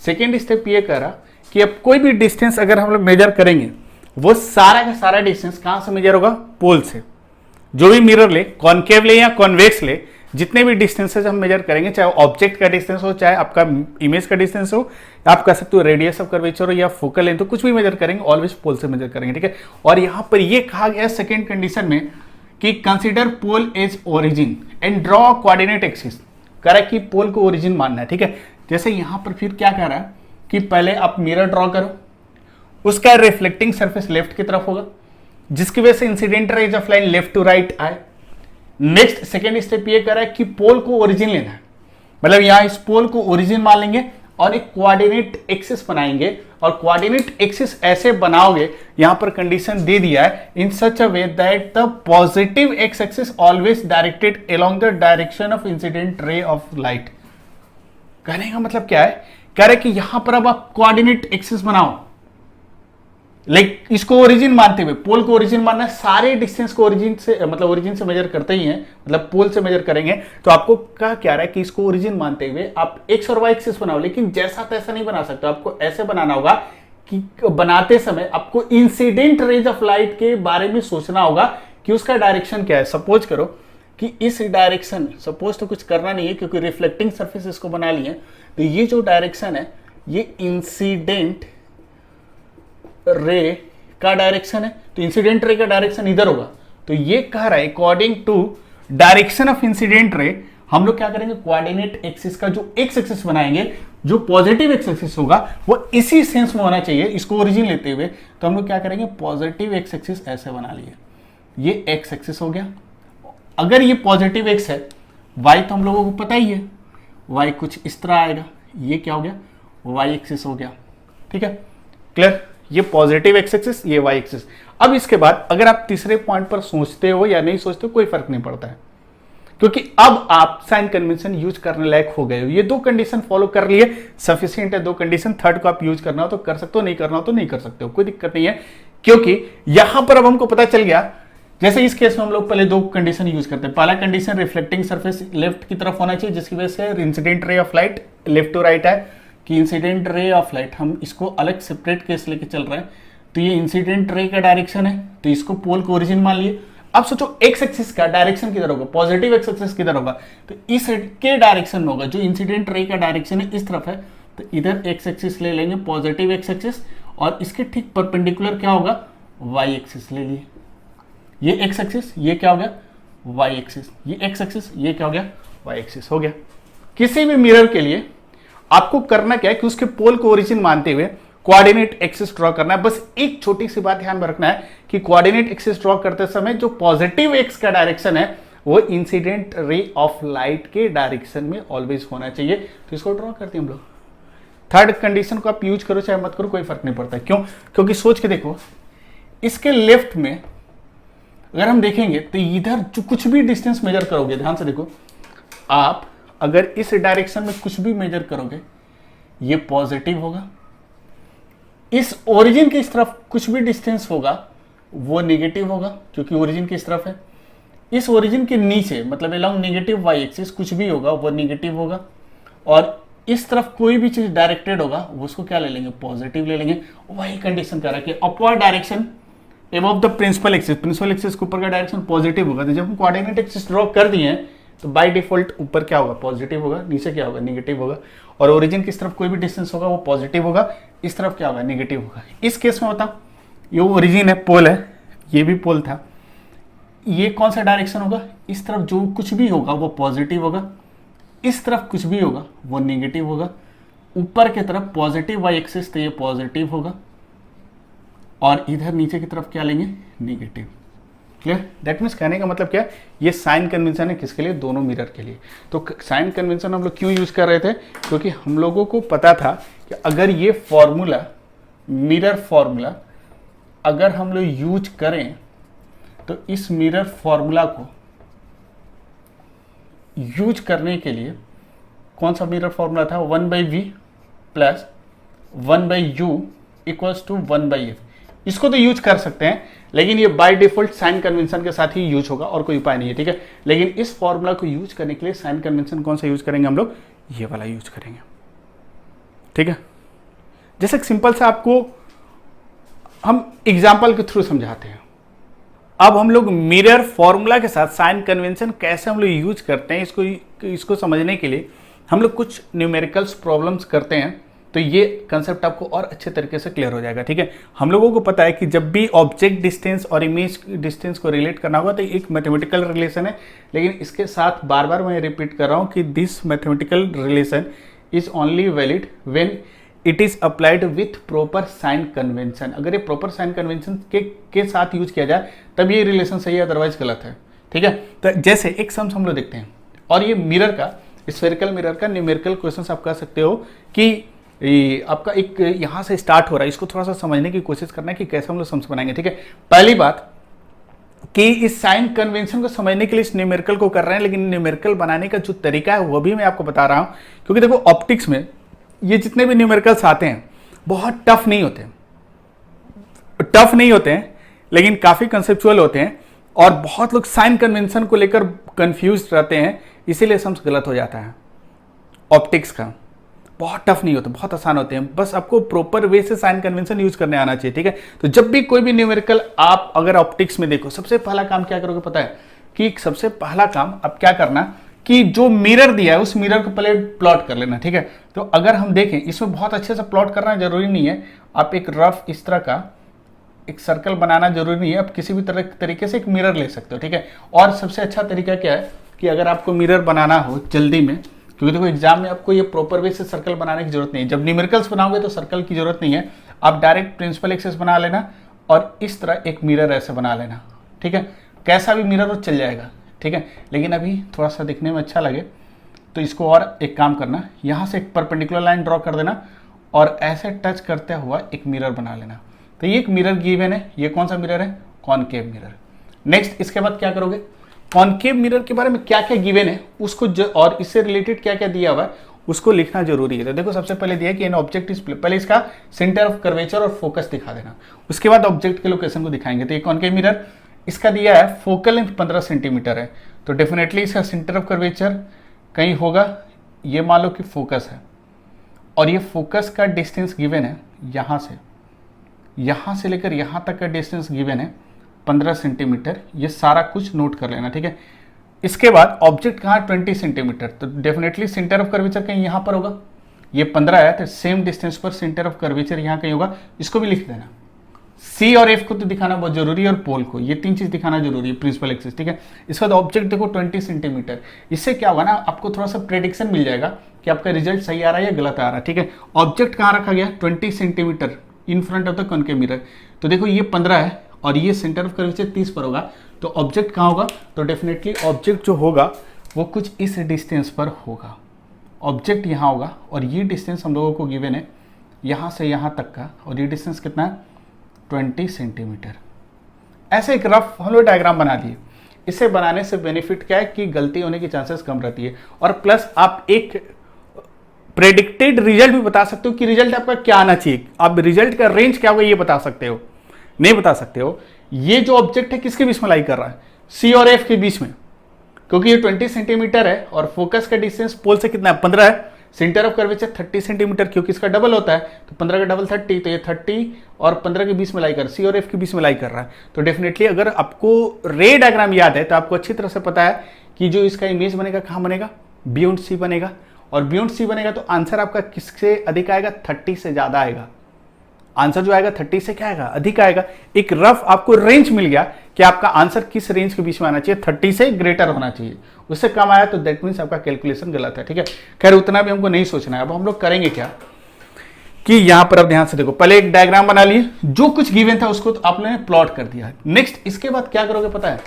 सेकेंड स्टेप ये कह रहा कि अब कोई भी डिस्टेंस अगर हम लोग मेजर करेंगे वो सारा का सारा डिस्टेंस कहां से मेजर होगा, पोल से। जो भी मिरर ले, कॉनकेव ले या कॉन्वेक्स ले, जितने भी डिस्टेंसेस हम मेजर करेंगे, चाहे ऑब्जेक्ट का डिस्टेंस हो, चाहे आपका इमेज का डिस्टेंस हो, आप कह सकते हो रेडियस ऑफ कर्वेचर हो या फोकल लेंथ, तो कुछ भी मेजर करेंगे ऑलवेज पोल से मेजर करेंगे। ठीक है, और यहां पर ये कहा गया सेकेंड कंडीशन में कि consider pole as origin and draw coordinate axis, कह रहा है कि पोल को ओरिजिन मानना है। ठीक है, जैसे यहां पर फिर क्या कह रहा है कि पहले आप मिरर ड्रॉ करो, उसका रिफ्लेक्टिंग सरफेस लेफ्ट की तरफ होगा, जिसकी वजह से incident rays of light left to right आए। नेक्स्ट सेकेंड स्टेप ये कर रहा है कि पोल को ओरिजिन लेना है, मतलब यहां इस पोल को ओरिजिन मान लेंगे और एक कोऑर्डिनेट एक्सिस बनाएंगे, और कोऑर्डिनेट एक्सिस ऐसे बनाओगे, यहां पर कंडीशन दे दिया है, in such a way that the positive X axis always directed along the direction of incident ray of light. कहने का मतलब क्या है, कह रहे कि यहां पर अब आप कोऑर्डिनेट एक्सिस बनाओ, लाइक इसको ओरिजिन मानते हुए, पोल को ओरिजिन मानना है, सारे डिस्टेंस को ओरिजिन से, मतलब ओरिजिन से मेजर करते ही हैं, मतलब पोल से मेजर करेंगे, तो आपको क्या रहा है कि इसको ओरिजिन मानते हुए आप एक्स और वाई एक्सिस बनाओ, लेकिन जैसा तैसा नहीं बना सकते, आपको ऐसे बनाना होगा कि बनाते समय आपको इंसिडेंट रेज ऑफ लाइट के बारे में सोचना होगा कि उसका डायरेक्शन क्या है। सपोज करो कि इस डायरेक्शन, सपोज तो कुछ करना नहीं है क्योंकि रिफ्लेक्टिंग सरफेस इसको बना लिए, तो ये जो डायरेक्शन है ये इंसिडेंट रे का डायरेक्शन है, तो इंसिडेंट रे का डायरेक्शन इधर होगा। तो ये कह रहा है according to direction of incident ray हम लोग क्या करेंगे, कोऑर्डिनेट एक्सिस का जो एक्स एक्सिस बनाएंगे, जो पॉजिटिव एक्स एक्सिस होगा वो इसी सेंस में होना चाहिए, इसको ओरिजिन लेते हुए। तो हम लोग क्या करेंगे, पॉजिटिव एक्स एक्सिस ऐसे बना लिए, ये एक्स एक्सिस हो गया। अगर ये पॉजिटिव एक्स है, वाई तो हम लोगों को पता ही है, वाई कुछ इस तरह आएगा, ये क्या हो गया, वाई एक्सिस हो गया। ठीक है, क्लियर, ये पॉजिटिव एक्स एक्सिस, ये वाई एक्सिस। अब इसके बाद अगर आप तीसरे पॉइंट पर सोचते हो या नहीं सोचते हो कोई फर्क नहीं पड़ता है, क्योंकि अब आप साइन कन्वेंशन यूज करने लायक हो गए हो। ये दो कंडीशन फॉलो कर लिए, सफिशिएंट है दो कंडीशन, थर्ड को आप यूज करना हो तो कर सकते हो, नहीं करना हो तो नहीं कर सकते हो, कोई दिक्कत नहीं है। क्योंकि यहां पर अब हमको पता चल गया, जैसे इस केस में हम लोग पहले दो कंडीशन यूज करते हैं। पहला कंडीशन रिफ्लेक्टिंग सरफेस लेफ्ट की तरफ होना चाहिए, जिसकी वजह से incident ray of light left to right है, कि इंसिडेंट रे ऑफ लाइट, हम इसको अलग सेपरेट केस लेके चल रहे हैं, तो ये इंसिडेंट रे का डायरेक्शन है, तो इसको पोल को ओरिजिन मान लिए। अब सोचो एक्स एक्सिस का डायरेक्शन किधर होगा, पॉजिटिव एक्स एक्सिस किधर होगा, तो इस के डायरेक्शन में होगा, जो इंसिडेंट रे का डायरेक्शन है इस तरफ है, तो इधर एक्स एक्सिस ले लेंगे, पॉजिटिव एक्स एक्सिस, और इसके ठीक परपेंडिकुलर क्या होगा, वाई एक्सिस ले लिए। ये एक्स एक्सिस, ये क्या हो गया, वाई एक्सिस, ये एक्स एक्सिस, ये क्या हो गया, वाई एक्सिस हो गया। किसी भी मिरर के लिए आपको करना क्या है कि उसके पोल को ओरिजिन मानते हुए कोऑर्डिनेट एक्सिस ड्रॉ करना है। बस एक छोटी सी बात ध्यान में रखना है कि कोऑर्डिनेट एक्सिस ड्रॉ करते समय जो पॉजिटिव एक्स का डायरेक्शन है वो इंसिडेंट रे ऑफ लाइट के डायरेक्शन में ऑलवेज होना चाहिए। तो इसको ड्रॉ करते हैं हम लोग। थर्ड कंडीशन को आप यूज करो चाहे मत करो, कोई फर्क नहीं पड़ता। क्यों? क्योंकि सोच के देखो, इसके लेफ्ट में अगर हम देखेंगे तो इधर जो कुछ भी डिस्टेंस मेजर करोगे, ध्यान से देखो, आप अगर इस डायरेक्शन में कुछ भी मेजर करोगे ये पॉजिटिव होगा। इस ओरिजिन की इस तरफ कुछ भी डिस्टेंस होगा वो नेगेटिव होगा, क्योंकि ओरिजिन की इस तरफ है। इस ओरिजिन के नीचे मतलब अलोंग नेगेटिव वाई एक्सिस कुछ भी होगा वो नेगेटिव होगा। और इस तरफ कोई भी चीज डायरेक्टेड होगा वो उसको क्या ले लेंगे? पॉजिटिव ले लेंगे। वही कंडीशन कर रहा है कि upward direction above the principal axis, principal axis के ऊपर का डायरेक्शन पॉजिटिव होगा। तो जब हम कोऑर्डिनेट एक्सिस ड्रॉ कर दिए हैं तो बाय डिफॉल्ट ऊपर क्या होगा? पॉजिटिव होगा, नीचे क्या होगा? नेगेटिव होगा। और ओरिजिन की तरफ कोई भी डिस्टेंस होगा वो पॉजिटिव होगा, इस तरफ क्या होगा? नेगेटिव होगा। इस केस में बताओ, ये ओरिजिन है, पोल है, ये भी पोल था, ये कौन सा डायरेक्शन होगा? इस तरफ जो कुछ भी होगा वो पॉजिटिव होगा, इस तरफ कुछ भी होगा वो नेगेटिव होगा। ऊपर की तरफ पॉजिटिव वाई एक्सिस तो ये पॉजिटिव होगा, और इधर नीचे की तरफ क्या लेंगे? नेगेटिव। क्लियर? दैट मीन्स कहने का मतलब क्या, ये साइन कन्वेंशन है किसके लिए? दोनों मिरर के लिए। तो साइन कन्वेंशन हम लोग क्यों यूज कर रहे थे? क्योंकि हम लोगों को पता था कि अगर ये फॉर्मूला, मिरर फॉर्मूला अगर हम लोग यूज करें तो इस मिरर फॉर्मूला को यूज करने के लिए कौन सा मिरर फॉर्मूला था? 1/v plus 1/u equals to 1/f। इसको तो यूज कर सकते हैं, लेकिन ये बाय डिफॉल्ट साइन कन्वेंशन के साथ ही यूज होगा और कोई उपाय नहीं है, ठीक है। लेकिन इस फॉर्मूला को यूज करने के लिए साइन कन्वेंशन कौन सा यूज करेंगे हम लोग? ये वाला यूज करेंगे, ठीक है। जैसे सिंपल से आपको हम एग्जाम्पल के थ्रू समझाते हैं। अब हम लोग मिरर फॉर्मूला के साथ साइन कन्वेंशन कैसे हम लोग यूज करते हैं, इसको समझने के लिए हम लोग कुछ न्यूमेरिकल्स प्रॉब्लम्स करते हैं, तो ये कंसेप्ट आपको और अच्छे तरीके से क्लियर हो जाएगा, ठीक है। हम लोगों को पता है कि जब भी ऑब्जेक्ट डिस्टेंस और इमेज डिस्टेंस को रिलेट करना होगा तो एक मैथमेटिकल रिलेशन है, लेकिन इसके साथ बार बार मैं रिपीट कर रहा हूँ कि this mathematical relation is only valid when it is applied with proper sign convention. अगर ये प्रॉपर साइन कन्वेंशन के साथ यूज किया जाए तब ये रिलेशन सही है, अदरवाइज गलत है, ठीक है। तो जैसे एक सम्स हम लोग देखते हैं, और ये मिरर का, स्फेरिकल मिरर का न्यूमेरिकल क्वेश्चन आप कह सकते हो कि आपका एक यहाँ से स्टार्ट हो रहा है, इसको थोड़ा सा समझने की कोशिश करना है कि कैसे हम लोग सम्स बनाएंगे, ठीक है। पहली बात कि इस साइन कन्वेंशन को समझने के लिए इस न्यूमेरिकल को कर रहे हैं, लेकिन न्यूमेरिकल बनाने का जो तरीका है वो भी मैं आपको बता रहा हूँ, क्योंकि देखो ऑप्टिक्स में ये जितने भी न्यूमेरिकल्स आते हैं बहुत टफ नहीं होते हैं, लेकिन काफ़ी कंसेप्चुअल होते हैं, और बहुत लोग साइन कन्वेंशन को लेकर कंफ्यूज रहते हैं, इसीलिए सम्स गलत हो जाता है। ऑप्टिक्स का बहुत टफ नहीं होता, बहुत आसान होते हैं, बस आपको प्रॉपर वे से साइन कन्वेंशन यूज करने आना चाहिए, ठीक है। तो जब भी कोई भी न्यूमेरिकल आप अगर ऑप्टिक्स में देखो, सबसे पहला काम क्या करोगे पता है? कि सबसे पहला काम अब क्या करना कि जो मिरर दिया है उस मिरर को पहले प्लॉट कर लेना, ठीक है। तो अगर हम देखें, इसमें बहुत अच्छे से प्लॉट करना जरूरी नहीं है, आप एक रफ इस तरह का एक सर्कल बनाना जरूरी नहीं है, आप किसी भी तरीके से एक मिरर ले सकते हो, ठीक है। और सबसे अच्छा तरीका क्या है कि अगर आपको मिरर बनाना हो जल्दी में, क्योंकि देखो एग्जाम में आपको ये प्रॉपर वे से सर्कल बनाने की जरूरत नहीं है, जब न्यूमेरिकल्स बनाओगे तो सर्कल की जरूरत नहीं है, आप डायरेक्ट प्रिंसिपल एक्सिस बना लेना और इस तरह एक मिरर ऐसे बना लेना, ठीक है। कैसा भी मिरर हो चल जाएगा, ठीक है। लेकिन अभी थोड़ा सा दिखने में अच्छा लगे तो इसको और एक काम करना, यहाँ से एक परपेंडिकुलर लाइन ड्रॉ कर देना और ऐसे टच करते हुआ एक मिरर बना लेना। तो ये एक मिरर गिवन है, ये कौन सा मिरर है? Concave mirror. नेक्स्ट इसके बाद क्या करोगे? कॉनकेव मिरर के बारे में क्या क्या गिवन है उसको और इससे रिलेटेड क्या क्या दिया हुआ है उसको लिखना जरूरी है। तो देखो सबसे पहले दिया है कि एन ऑब्जेक्ट इज, पहले इसका सेंटर ऑफ कर्वेचर और फोकस दिखा देना, उसके बाद ऑब्जेक्ट के लोकेशन को दिखाएंगे। तो ये कॉनकेव मिरर, इसका दिया है फोकल लेंथ 15 सेंटीमीटर है, तो डेफिनेटली इसका सेंटर ऑफ कर्वेचर कहीं होगा, ये मान लो कि फोकस है, और ये फोकस का डिस्टेंस गिवन है यहाँ से लेकर यहाँ तक का डिस्टेंस गिवन है 15 सेंटीमीटर, ये सारा कुछ नोट कर लेना, ठीक है। इसके बाद ऑब्जेक्ट कहाँ? 20 सेंटीमीटर, तो डेफिनेटली सेंटर ऑफ कर्वेचर कहीं यहाँ पर होगा, ये 15 है तो सेम डिस्टेंस पर सेंटर ऑफ कर्वेचर यहाँ कहीं होगा, इसको भी लिख देना, सी और एफ को तो दिखाना बहुत जरूरी है और पोल को, ये तीन चीज दिखाना जरूरी है प्रिंसिपल एक्सिस, ठीक है। इसका तो ऑब्जेक्ट देखो 20 सेंटीमीटर, इससे क्या होगा ना आपको थोड़ा सा प्रेडिक्शन मिल जाएगा कि आपका रिजल्ट सही आ रहा है या गलत आ रहा है, ठीक है। ऑब्जेक्ट कहाँ रखा गया 20 centimetre in front of the concave mirror, तो देखो ये 15 है और ये सेंटर ऑफ कर्वेचर 30 पर होगा, तो ऑब्जेक्ट कहाँ होगा, तो डेफिनेटली ऑब्जेक्ट जो होगा वो कुछ इस डिस्टेंस पर होगा। ऑब्जेक्ट यहाँ होगा और ये डिस्टेंस हम लोगों को गिवन है यहाँ से यहाँ तक का, और ये डिस्टेंस कितना है 20 सेंटीमीटर। ऐसे एक रफ हम लोग डायग्राम बना दिए। इसे बनाने से बेनिफिट क्या है कि गलती होने की चांसेस कम रहती है, और प्लस आप एक प्रेडिक्टेड रिजल्ट भी बता सकते हो कि रिजल्ट आपका क्या आना चाहिए। आप रिजल्ट का रेंज क्या होगा ये बता सकते हो, नहीं बता सकते हो। ये जो ऑब्जेक्ट है किसके बीच में लाई कर रहा है, सी और एफ के बीच में, क्योंकि ये 20 सेंटीमीटर है और फोकस का डिस्टेंस पोल से कितना है 15 है, सेंटर ऑफ कर्वेचर 30 सेंटीमीटर, क्योंकि इसका डबल होता है तो 15 का डबल 30, तो ये 30 और 15 के बीच में लाई कर, सी और एफ के बीच में लाई कर रहा है। तो डेफिनेटली अगर आपको रे डायग्राम याद है तो आपको अच्छी तरह से पता है कि जो इसका इमेज बनेगा कहाँ बनेगा, बियॉन्ड सी बनेगा, और बियॉन्ड सी बनेगा तो आंसर आपका किससे अधिक आएगा, 30 से ज्यादा आएगा। आंसर जो आएगा 30 से क्या आएगा, अधिक आएगा। एक रफ आपको रेंज मिल गया कि आपका आंसर किस रेंज के बीच में आना चाहिए, 30 से ग्रेटर होना चाहिए। उससे कम आया तो दैट मीन्स आपका कैलकुलेशन गलत है, ठीक है। खैर उतना भी हमको नहीं सोचना है। अब हम लोग करेंगे क्या कि यहां पर अब ध्यान से देखो, पहले एक डायग्राम बना लिए, जो कुछ गिवन था उसको तो आपने प्लॉट कर दिया। नेक्स्ट इसके बाद क्या करोगे पता है,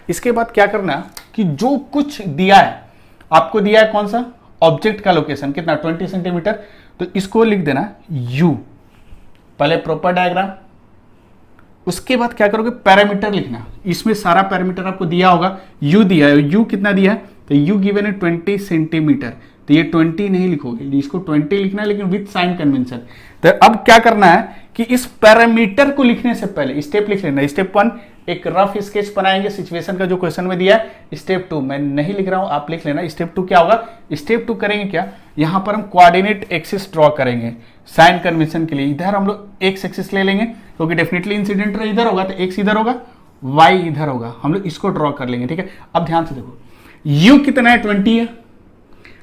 इसके बाद क्या करना कि जो कुछ दिया है आपको, दिया है कौन सा, ऑब्जेक्ट का लोकेशन कितना 20 सेंटीमीटर, तो इसको लिख देना u, पहले प्रॉपर डायग्राम। उसके बाद क्या करोगे, पैरामीटर लिखना, इसमें सारा पैरामीटर आपको दिया होगा। u दिया है, u कितना दिया है, तो u गिवन है 20 सेंटीमीटर, तो ये 20 नहीं लिखोगे, इसको 20 लिखना है लेकिन विथ साइन कन्वेंशन। तो अब क्या करना है कि इस पैरामीटर को लिखने से पहले स्टेप लिख लेना। स्टेप 1 एक रफ स्केच बनाएंगे सिचुएशन का जो क्वेश्चन में दिया है। स्टेप 2 मैं नहीं लिख रहा हूं, आप लिख लेना। स्टेप 2 क्या होगा, स्टेप 2 करेंगे क्या, यहां पर हम कोऑर्डिनेट एक्सिस ड्रॉ करेंगे साइन कन्वेंशन के लिए। इधर हम लोग एक्स एक्सिस ले लेंगे क्योंकि डेफिनेटली इंसिडेंट रे इधर होगा, तो एक्स इधर होगा, वाई इधर होगा, हम लोग इसको ड्रॉ कर लेंगे, ठीक है। अब ध्यान से देखो, यू कितना है 20 है,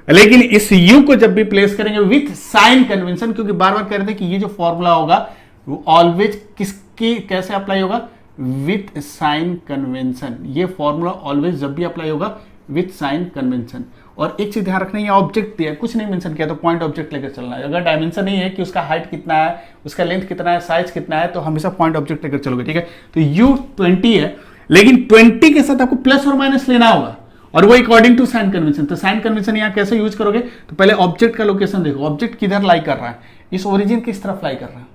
लेकिन इस u को जब भी प्लेस करेंगे विथ साइन कन्वेंशन, क्योंकि बार बार कह रहे थे कि ये जो फॉर्मूला होगा वो ऑलवेज किसकी कैसे अप्लाई होगा, विथ साइन कन्वेंशन। ये फॉर्मूला ऑलवेज जब भी अप्लाई होगा विथ साइन कन्वेंशन। और एक चीज ध्यान रखना, ये ऑब्जेक्ट दिया, कुछ नहीं मेंशन किया तो पॉइंट ऑब्जेक्ट लेकर चलना है। अगर डायमेंशन नहीं है कि उसका हाइट कितना है, उसका लेंथ कितना है, साइज कितना है, तो हमेशा पॉइंट ऑब्जेक्ट लेकर चलोगे, ठीक है। तो u 20 है, लेकिन 20 के साथ आपको प्लस और माइनस लेना होगा, और वो अकॉर्डिंग टू साइन कन्वेंशन। तो साइन कन्वेंशन यहां कैसे यूज करोगे, तो पहले ऑब्जेक्ट का लोकेशन देखो, ऑब्जेक्ट किधर लाई कर रहा है, इस ओरिजिन की इस तरफ लाई कर रहा है,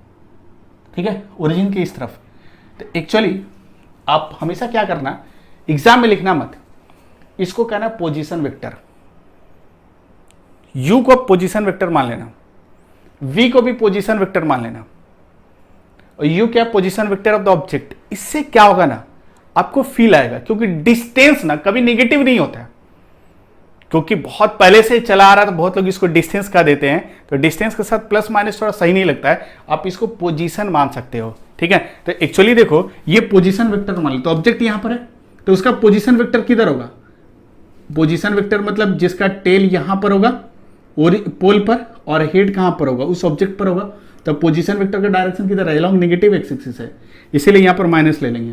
ठीक है, ओरिजिन की इस तरफ। तो एक्चुअली आप हमेशा क्या करना, एग्जाम में लिखना मत, इसको कहना पोजीशन वेक्टर। u को पोजीशन वेक्टर मान लेना, v को भी पोजीशन वेक्टर मान लेना, और u क्या position vector of the object. इससे क्या होगा ना, आपको फील आएगा, क्योंकि डिस्टेंस ना कभी नेगेटिव नहीं होता है, क्योंकि बहुत पहले से चला आ रहा है तो बहुत लोग इसको डिस्टेंस का देते हैं, तो डिस्टेंस के साथ प्लस माइनस थोड़ा सही नहीं लगता है, आप इसको पोजीशन मान सकते हो, ठीक है। तो एक्चुअली देखो ये पोजीशन वेक्टर मान लो, तो ऑब्जेक्ट यहां पर है तो उसका पोजीशन वेक्टर किधर होगा, पोजीशन वेक्टर मतलब जिसका टेल यहां पर होगा और पोल पर, और हेड कहां पर होगा, उस ऑब्जेक्ट पर होगा। तो पोजीशन वेक्टर का डायरेक्शन किधर है, अलोंग नेगेटिव एक्स एक्सिस है, इसीलिए यहां पर माइनस ले लेंगे,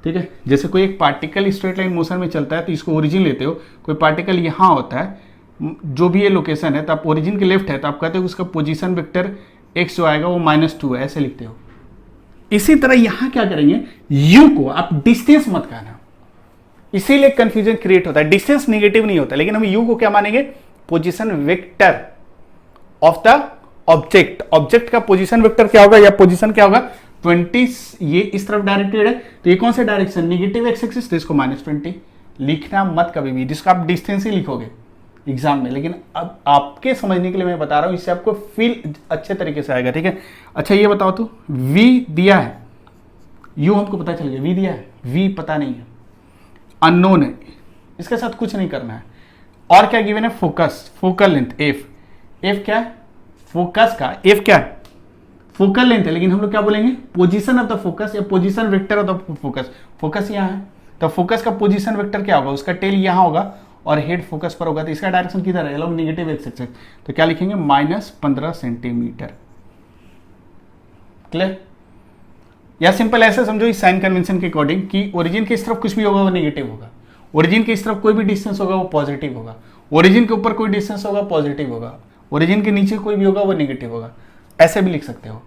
ठीक है। जैसे कोई एक पार्टिकल स्ट्रेट लाइन मोशन में चलता है तो इसको ओरिजिन लेते हो, कोई पार्टिकल यहां होता है, जो भी ये लोकेशन है, तो आप ओरिजिन के लेफ्ट है तो आप कहते हो उसका पोजीशन वेक्टर x जो आएगा वो -2 है, ऐसे लिखते हो। इसी तरह यहां क्या करेंगे, u को आप डिस्टेंस मत कहना, इसीलिए कंफ्यूजन क्रिएट होता है। डिस्टेंस नेगेटिव नहीं होता, लेकिन हम u को क्या मानेंगे, position vector of the object. Object का पोजीशन वेक्टर क्या होगा, या पोजीशन क्या होगा 20, ये इस तरफ डायरेक्टेड है, तो ये कौन सा डायरेक्शन, नेगेटिव एक्स एक्सिस, तो इसको -20 लिखना मत कभी भी, जिसको आप डिस्टेंस ही लिखोगे एग्जाम में। लेकिन अब आपके समझने के लिए मैं बता रहा हूं, इससे आपको फील अच्छे तरीके से आएगा, ठीक है। अच्छा ये बताओ तो v दिया है, u हमको पता चल गया, v दिया है, v पता नहीं है, अननोन है, इसके साथ कुछ नहीं करना है। और क्या गिवन है, focus, focal length f, f क्या है, फोकस का f क्या है, फोकल लेंथ है, लेकिन हम लोग क्या बोलेंगे, पोजीशन ऑफ द फोकस या position vector of the focus. Focus यहाँ है तो फोकस का पोजीशन वेक्टर क्या होगा, उसका टेल यहाँ होगा और हेड फोकस पर होगा, तो इसका डायरेक्शन किधर है, अलोंग नेगेटिव एक्स एक्सिस, तो क्या लिखेंगे -15 सेंटीमीटर। क्लियर। या सिंपल ऐसे समझो इस साइन कन्वेंशन के अकॉर्डिंग कि ओरिजिन की इस तरफ कुछ भी होगा वो नेगेटिव होगा, ओरिजिन की इस तरफ कोई भी डिस्टेंस होगा वो पॉजिटिव होगा, ओरिजिन के ऊपर कोई डिस्टेंस होगा पॉजिटिव होगा, ओरिजिन के नीचे कोई भी होगा वो नेगेटिव होगा, ऐसे भी लिख सकते हो।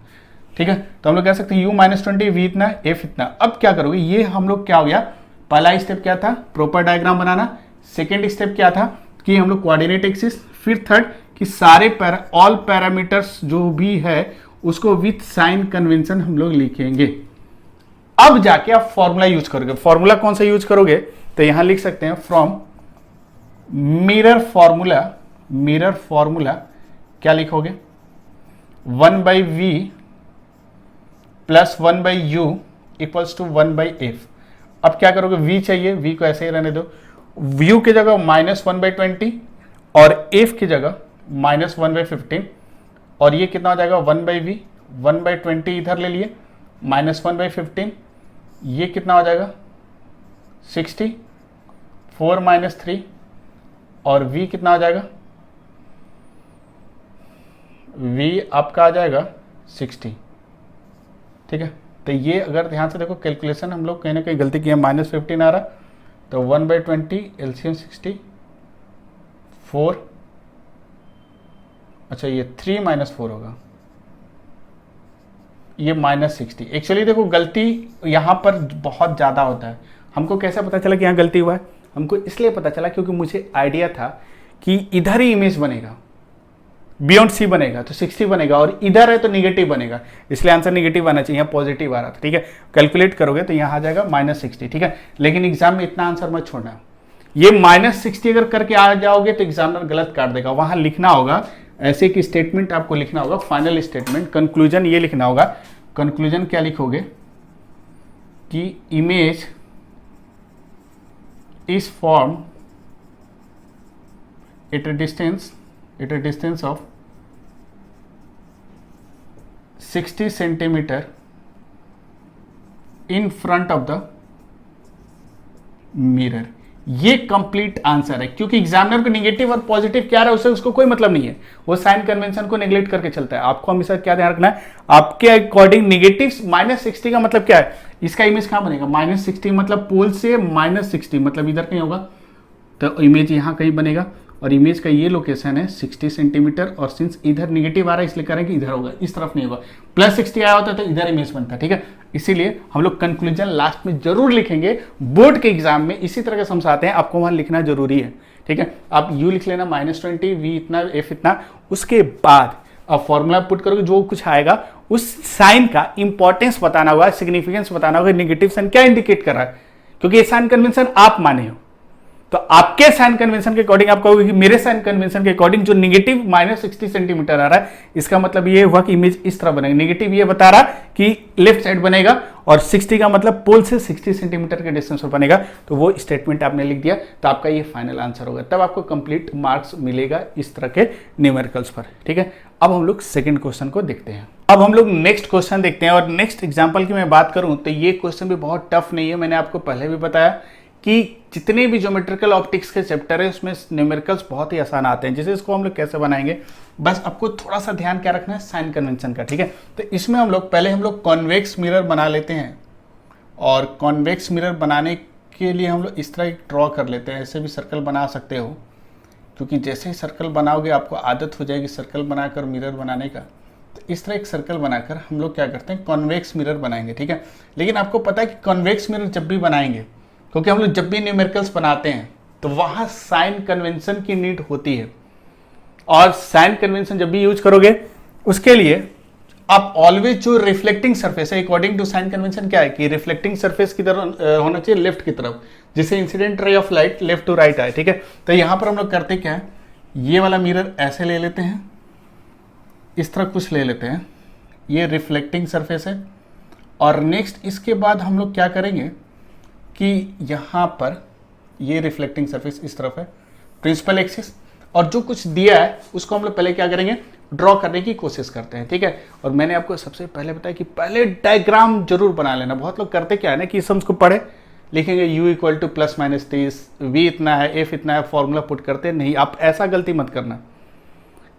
ठीक है, तो हम लोग कह सकते हैं u-20 v इतना f इतना। अब क्या करोगे, ये हम लोग क्या हो गया, पहला स्टेप क्या था, प्रॉपर डायग्राम बनाना, सेकेंड स्टेप क्या था कि हम लोग कोऑर्डिनेट एक्सिस, फिर थर्ड कि सारे ऑल पैरामीटर्स जो भी है उसको विथ साइन कन्वेंशन हम लोग लिखेंगे। अब जाके आप फॉर्मूला यूज करोगे, फॉर्मूला कौन सा यूज करोगे, तो यहां लिख सकते हैं from mirror formula, mirror formula क्या लिखोगे, 1/v plus 1/u equals to 1/f। अब क्या करोगे, v चाहिए, v को ऐसे ही रहने दो, u की जगह -1/20 और f की जगह -1/15, और ये कितना हो जाएगा 1/v, 1/20 इधर ले लिए, -1/15, ये कितना हो जाएगा 60, 4 - 3, और v कितना हो जाएगा, v आपका आ जाएगा 60। ठीक है, तो ये अगर ध्यान से देखो कैलकुलेशन हम लोग कहीं ना कहीं गलती किया, -15 आ रहा, तो 1/20 LCM 60, 4, अच्छा ये 3 - 4 होगा, ये -60। एक्चुअली देखो गलती यहाँ पर बहुत ज़्यादा होता है। हमको कैसे पता चला कि यहाँ गलती हुआ है, हमको इसलिए पता चला क्योंकि मुझे आइडिया था कि इधर ही इमेज बनेगा, बियॉन्ड सी बनेगा तो 60 बनेगा, और इधर है तो निगेटिव बनेगा, इसलिए आंसर निगेटिव आना चाहिए, यहाँ पॉजिटिव आ रहा था। ठीक है, कैलकुलेट करोगे तो यहाँ आ जाएगा -60। ठीक है, लेकिन एग्जाम में इतना आंसर मत छोड़ना, ये -60 अगर करके आ जाओगे तो एग्जामिनर गलत काट देगा। वहां लिखना होगा ऐसे कि स्टेटमेंट आपको लिखना होगा, फाइनल स्टेटमेंट, कंक्लूजन ये लिखना होगा। कंक्लूजन क्या लिखोगे कि image is form at a distance of 60 centimetre in front of the mirror. ये कंप्लीट आंसर है, क्योंकि एग्जामिनर को नेगेटिव और पॉजिटिव क्या रहा है उससे उसको कोई मतलब नहीं है, वो साइन कन्वेंशन को नेग्लेक्ट करके चलता है। आपको हमेशा क्या ध्यान रखना है, आपके अकॉर्डिंग नेगेटिव -60 का मतलब क्या है, इसका इमेज कहां बनेगा, -60 मतलब पोल से -60 मतलब इधर कहीं होगा, तो इमेज यहां कहीं बनेगा, और इमेज का ये लोकेशन है 60 सेंटीमीटर, और सिंस इधर निगेटिव आ रहा है इसलिए करें कि इधर होगा, इस तरफ नहीं होगा। +60 आया होता तो इधर इमेज बनता। ठीक है, इसीलिए हम लोग कंक्लूजन लास्ट में जरूर लिखेंगे, बोर्ड के एग्जाम में इसी तरह के समझाते हैं, आपको वहां लिखना जरूरी है। ठीक है, आप यू लिख लेना -20, v इतना, f इतना, उसके बाद आप फॉर्मूला पुट करोगे, जो कुछ आएगा उस साइन का इंपॉर्टेंस बताना होगा, सिग्निफिकेंस बताना होगा, नेगेटिव साइन क्या इंडिकेट कर रहा है, क्योंकि ये साइन कन्वेंशन आप माने हो, तो आपके साइन कन्वेंशन के अकॉर्डिंग आप कहोगे कि मेरे साइन कन्वेंशन के अकॉर्डिंग जो नेगेटिव -60 सेंटीमीटर आ रहा है, इसका मतलब ये हुआ कि इमेज इस तरह बनेगा। नेगेटिव ये बता रहा कि लेफ्ट साइड बनेगा, और 60 का मतलब पोल से 60 सेंटीमीटर के डिस्टेंस पर बनेगा, तो वो स्टेटमेंट आपने लिख दिया, तो आपका ये फाइनल आंसर होगा, तब आपको कंप्लीट मार्क्स मिलेगा इस तरह के न्यूमेरिकल्स पर। ठीक है, अब हम लोग सेकंड क्वेश्चन को देखते हैं। अब हम लोग नेक्स्ट क्वेश्चन देखते हैं, और नेक्स्ट एग्जाम्पल की मैं बात करूं तो ये क्वेश्चन भी बहुत टफ नहीं है, मैंने आपको पहले भी बताया कि जितने भी ज्योमेट्रिकल ऑप्टिक्स के चैप्टर है उसमें न्यूमेरिकल्स बहुत ही आसान आते हैं। जैसे इसको हम लोग कैसे बनाएंगे, बस आपको थोड़ा सा ध्यान क्या रखना है, साइन कन्वेंशन का। ठीक है, तो इसमें हम लोग पहले कॉन्वेक्स मिरर बना लेते हैं, और कॉन्वेक्स मिरर बनाने के लिए हम लोग इस तरह ड्रॉ कर लेते हैं। ऐसे भी सर्कल बना सकते हो, क्योंकि जैसे ही सर्कल बनाओगे आपको आदत हो जाएगी सर्कल बनाकर मिरर बनाने का। तो इस तरह एक सर्कल बनाकर हम लोग क्या करते हैं, कॉन्वेक्स मिरर बनाएंगे। ठीक है, लेकिन आपको पता है कि कॉन्वेक्स मिरर जब भी बनाएंगे, क्योंकि हम लोग जब भी न्यूमेरिकल्स बनाते हैं तो वहां साइन कन्वेंशन की नीड होती है, और साइन कन्वेंशन जब भी यूज करोगे उसके लिए आप ऑलवेज जो रिफ्लेक्टिंग सरफेस है, अकॉर्डिंग टू साइन कन्वेंशन क्या है कि रिफ्लेक्टिंग सरफेस की तरह होना चाहिए लेफ्ट की तरफ, जिससे incident ray of light left to right आए। ठीक है, तो यहां पर हम लोग करते क्या है, ये वाला मिरर ऐसे ले लेते हैं, इस तरह कुछ ले लेते हैं, ये रिफ्लेक्टिंग सरफेस है, और नेक्स्ट इसके बाद हम लोग क्या करेंगे कि यहाँ पर ये रिफ्लेक्टिंग सरफेस इस तरफ है, प्रिंसिपल एक्सिस, और जो कुछ दिया है उसको हम लोग पहले क्या करेंगे, ड्रॉ करने की कोशिश करते हैं। ठीक है, और मैंने आपको सबसे पहले बताया कि पहले डायग्राम जरूर बना लेना। बहुत लोग करते क्या है ना कि समझ को पढ़े लिखेंगे u = +-30, v इतना है, f इतना है, फॉर्मूला पुट करते नहीं। आप ऐसा गलती मत करना,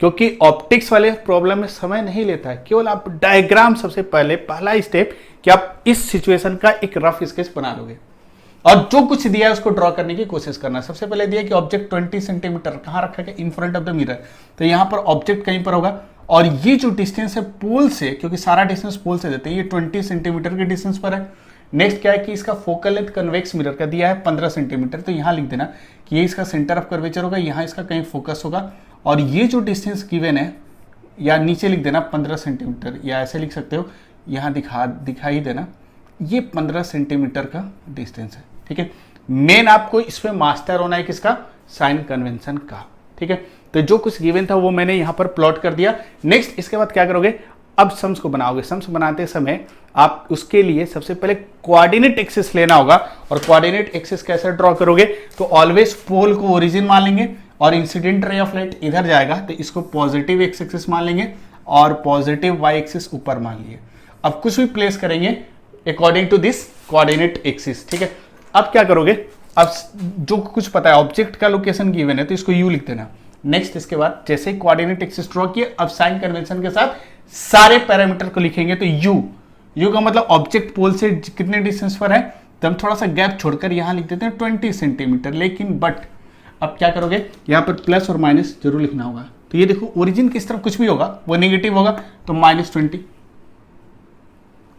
क्योंकि ऑप्टिक्स वाले प्रॉब्लम में समय नहीं लेता है, केवल आप डायग्राम सबसे पहले पहला स्टेप कि आप इस सिचुएशन का एक रफ स्केच बना लोगे और जो कुछ दिया है उसको ड्रॉ करने की कोशिश करना। सबसे पहले दिया कि ऑब्जेक्ट 20 सेंटीमीटर कहां रखा गया, in front of the mirror, तो यहां पर ऑब्जेक्ट कहीं पर होगा और ये जो डिस्टेंस है पोल से, क्योंकि सारा डिस्टेंस पोल से देते हैं, ये 20 सेंटीमीटर के डिस्टेंस पर है। नेक्स्ट क्या है कि इसका फोकल लेंथ कन्वेक्स मिरर का दिया है 15 सेंटीमीटर, तो यहां लिख देना कि ये इसका सेंटर ऑफ कर्वेचर होगा, यहां इसका कहीं फोकस होगा और ये जो डिस्टेंस गिवन है या नीचे लिख देना 15 सेंटीमीटर, या ऐसे लिख सकते हो, यहां दिखाई देना ये 15 सेंटीमीटर का डिस्टेंस है। ठीक है, मेन आपको इसमें मास्टर होना है किसका, साइन कन्वेंशन का। ठीक है, तो जो कुछ गिवन था वो मैंने यहां पर प्लॉट कर दिया। नेक्स्ट इसके बाद क्या करोगे, अब सम्स को बनाओगे। सम्स बनाते समय आप उसके लिए सबसे पहले कोऑर्डिनेट एक्सिस लेना होगा और कोऑर्डिनेट एक्सिस कैसे ड्रॉ करोगे, तो ऑलवेज पोल को ओरिजिन मान लेंगे और इंसिडेंट रे ऑफ लाइट इधर जाएगा तो इसको पॉजिटिव एक्स एक्सिस मान लेंगे और पॉजिटिव वाई एक्सिस ऊपर मान लिए। अब कुछ भी प्लेस करेंगे according to this coordinate axis. ठीक है, अब क्या करोगे, अब जो कुछ पता है ऑब्जेक्ट का लोकेशन गिवन है तो इसको यू लिख देना। नेक्स्ट इसके बाद जैसे ही कोऑर्डिनेट एक्सिस ड्रॉ किए, अब साइन कन्वेंशन के साथ सारे पैरामीटर को लिखेंगे। तो यू का मतलब ऑब्जेक्ट पोल से कितने डिस्टेंस पर है, तो हम थोड़ा सा गैप छोड़कर यहां लिख देते हैं 20 सेंटीमीटर। लेकिन बट अब क्या करोगे, यहां पर प्लस और माइनस जरूर लिखना होगा। तो ये देखो ओरिजिन किस तरफ कुछ भी होगा वो नेगेटिव होगा तो -20,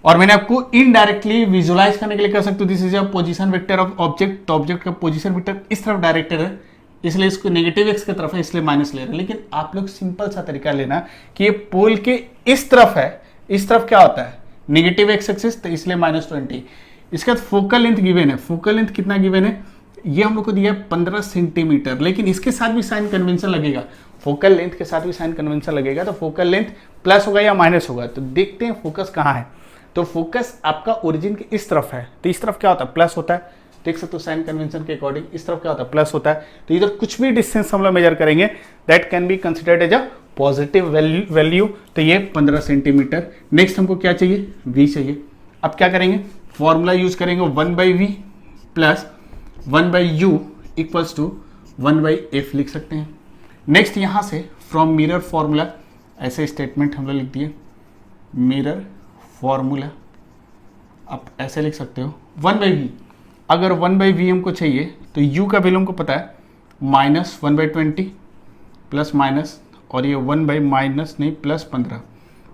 और मैंने आपको इनडायरेक्टली विजुलाइज करने के लिए कर सकते हो this is a position vector of object, तो ऑब्जेक्ट का पोजीशन वेक्टर इस तरफ डायरेक्टेड है इसलिए इसको नेगेटिव एक्स की तरफ है इसलिए माइनस ले रहे हैं। लेकिन आप लोग सिंपल सा तरीका लेना कि ये पोल के इस तरफ है, इस तरफ क्या होता है नेगेटिव एक्स एक्सिस, तो इसलिए -20। इसके बाद फोकल लेंथ गिवन है, फोकल लेंथ कितना गिवन है, ये हम लोग को दिया है 15 सेंटीमीटर, लेकिन इसके साथ भी साइन कन्वेंशन लगेगा, फोकल लेंथ के साथ भी साइन कन्वेंशन लगेगा। तो फोकल लेंथ प्लस होगा या माइनस होगा, तो देखते हैं फोकस कहाँ है। तो फोकस आपका ओरिजिन के इस तरफ है, तो इस तरफ क्या होता है प्लस होता है, देख सकते हो साइन कन्वेंशन के अकॉर्डिंग इस तरफ क्या होता है प्लस होता है। तो इधर कुछ भी डिस्टेंस हम लोग मेजर करेंगे that can be considered as a positive value, तो ये 15 सेंटीमीटर। नेक्स्ट हमको क्या चाहिए, v चाहिए। अब क्या करेंगे, फॉर्मूला यूज करेंगे 1/v plus 1/u equals to 1/f लिख सकते हैं। नेक्स्ट यहां से फ्रॉम मिरर फॉर्मूला ऐसे स्टेटमेंट हम लोग लिख दिए, मिरर फॉर्मूला आप ऐसे लिख सकते हो 1/v। अगर 1/v हमको चाहिए तो u का वैल्यू हमको पता है -1/20 प्लस माइनस, और ये 1/- नहीं प्लस 15,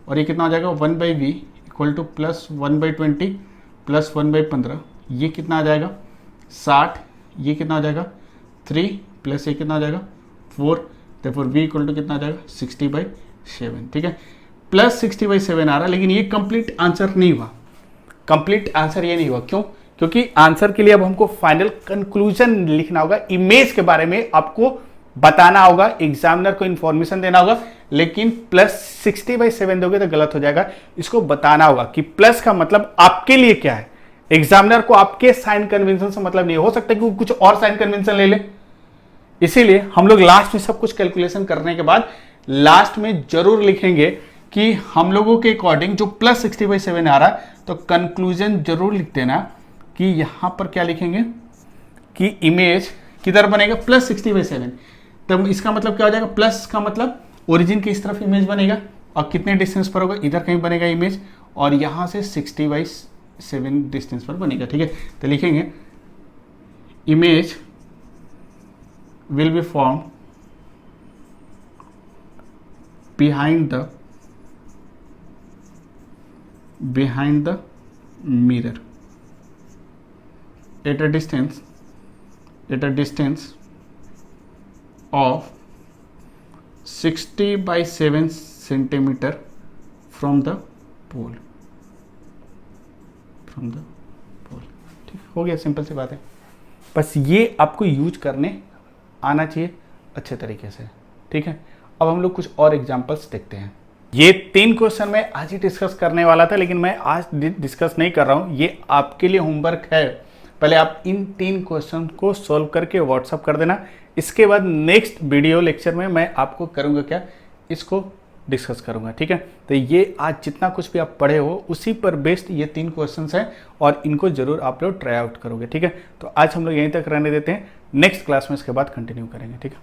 और ये कितना हो जाएगा 1/v equal two plus 1/20 plus 1/15, ये कितना आ जाएगा 60, ये कितना हो जाएगा 3 प्लस ये कितना हो जाएगा 4, therefore v इक्वल टू कितना आ जाएगा 60/7। ठीक है, प्लस 60/7 आ रहा है, लेकिन ये कंप्लीट आंसर नहीं हुआ। कंप्लीट आंसर ये नहीं हुआ, क्यों, क्योंकि आंसर के लिए अब हमको फाइनल कंक्लूजन लिखना होगा, इमेज के बारे में आपको बताना होगा, एग्जामिनर को इंफॉर्मेशन देना होगा। लेकिन प्लस 60/7 दोगे तो गलत हो जाएगा, इसको बताना होगा कि प्लस का मतलब आपके लिए क्या है। एग्जामिनर को आपके साइन कन्वेंशन से मतलब नहीं, हो सकता है कि वो कुछ और साइन कन्वेंशन ले ले, इसीलिए हम लोग लास्ट में सब कुछ कैलकुलेशन करने के बाद लास्ट में जरूर लिखेंगे कि हम लोगों के अकॉर्डिंग जो प्लस 60/7 आ रहा है, तो कंक्लूजन जरूर लिख देना कि यहां पर क्या लिखेंगे कि इमेज किधर बनेगा प्लस 60/7। तब इसका मतलब क्या हो जाएगा, प्लस का मतलब ओरिजिन की इस तरफ इमेज बनेगा और कितने डिस्टेंस पर होगा, इधर कहीं बनेगा इमेज, और यहां से 60/7 डिस्टेंस पर बनेगा। ठीक है, तो लिखेंगे image will be form behind the mirror at a distance of 60/7 centimeter from the pole। ठीक हो गया, सिंपल सी बात है, बस ये आपको यूज करने आना चाहिए अच्छे तरीके से। ठीक है, अब हम लोग कुछ और एग्जांपल्स देखते हैं। ये 3 क्वेश्चन मैं आज ही डिस्कस करने वाला था, लेकिन मैं आज डिस्कस नहीं कर रहा हूँ, ये आपके लिए होमवर्क है। पहले आप इन 3 क्वेश्चन को सॉल्व करके व्हाट्सअप कर देना, इसके बाद नेक्स्ट वीडियो लेक्चर में मैं आपको करूँगा क्या, इसको डिस्कस करूँगा। ठीक है, तो ये आज जितना कुछ भी आप पढ़े हो उसी पर बेस्ड ये 3 क्वेश्चन हैं और इनको जरूर आप लोग ट्राई आउट करोगे। ठीक है, तो आज हम लोग यहीं तक रहने देते हैं, नेक्स्ट क्लास में इसके बाद कंटिन्यू करेंगे। ठीक है।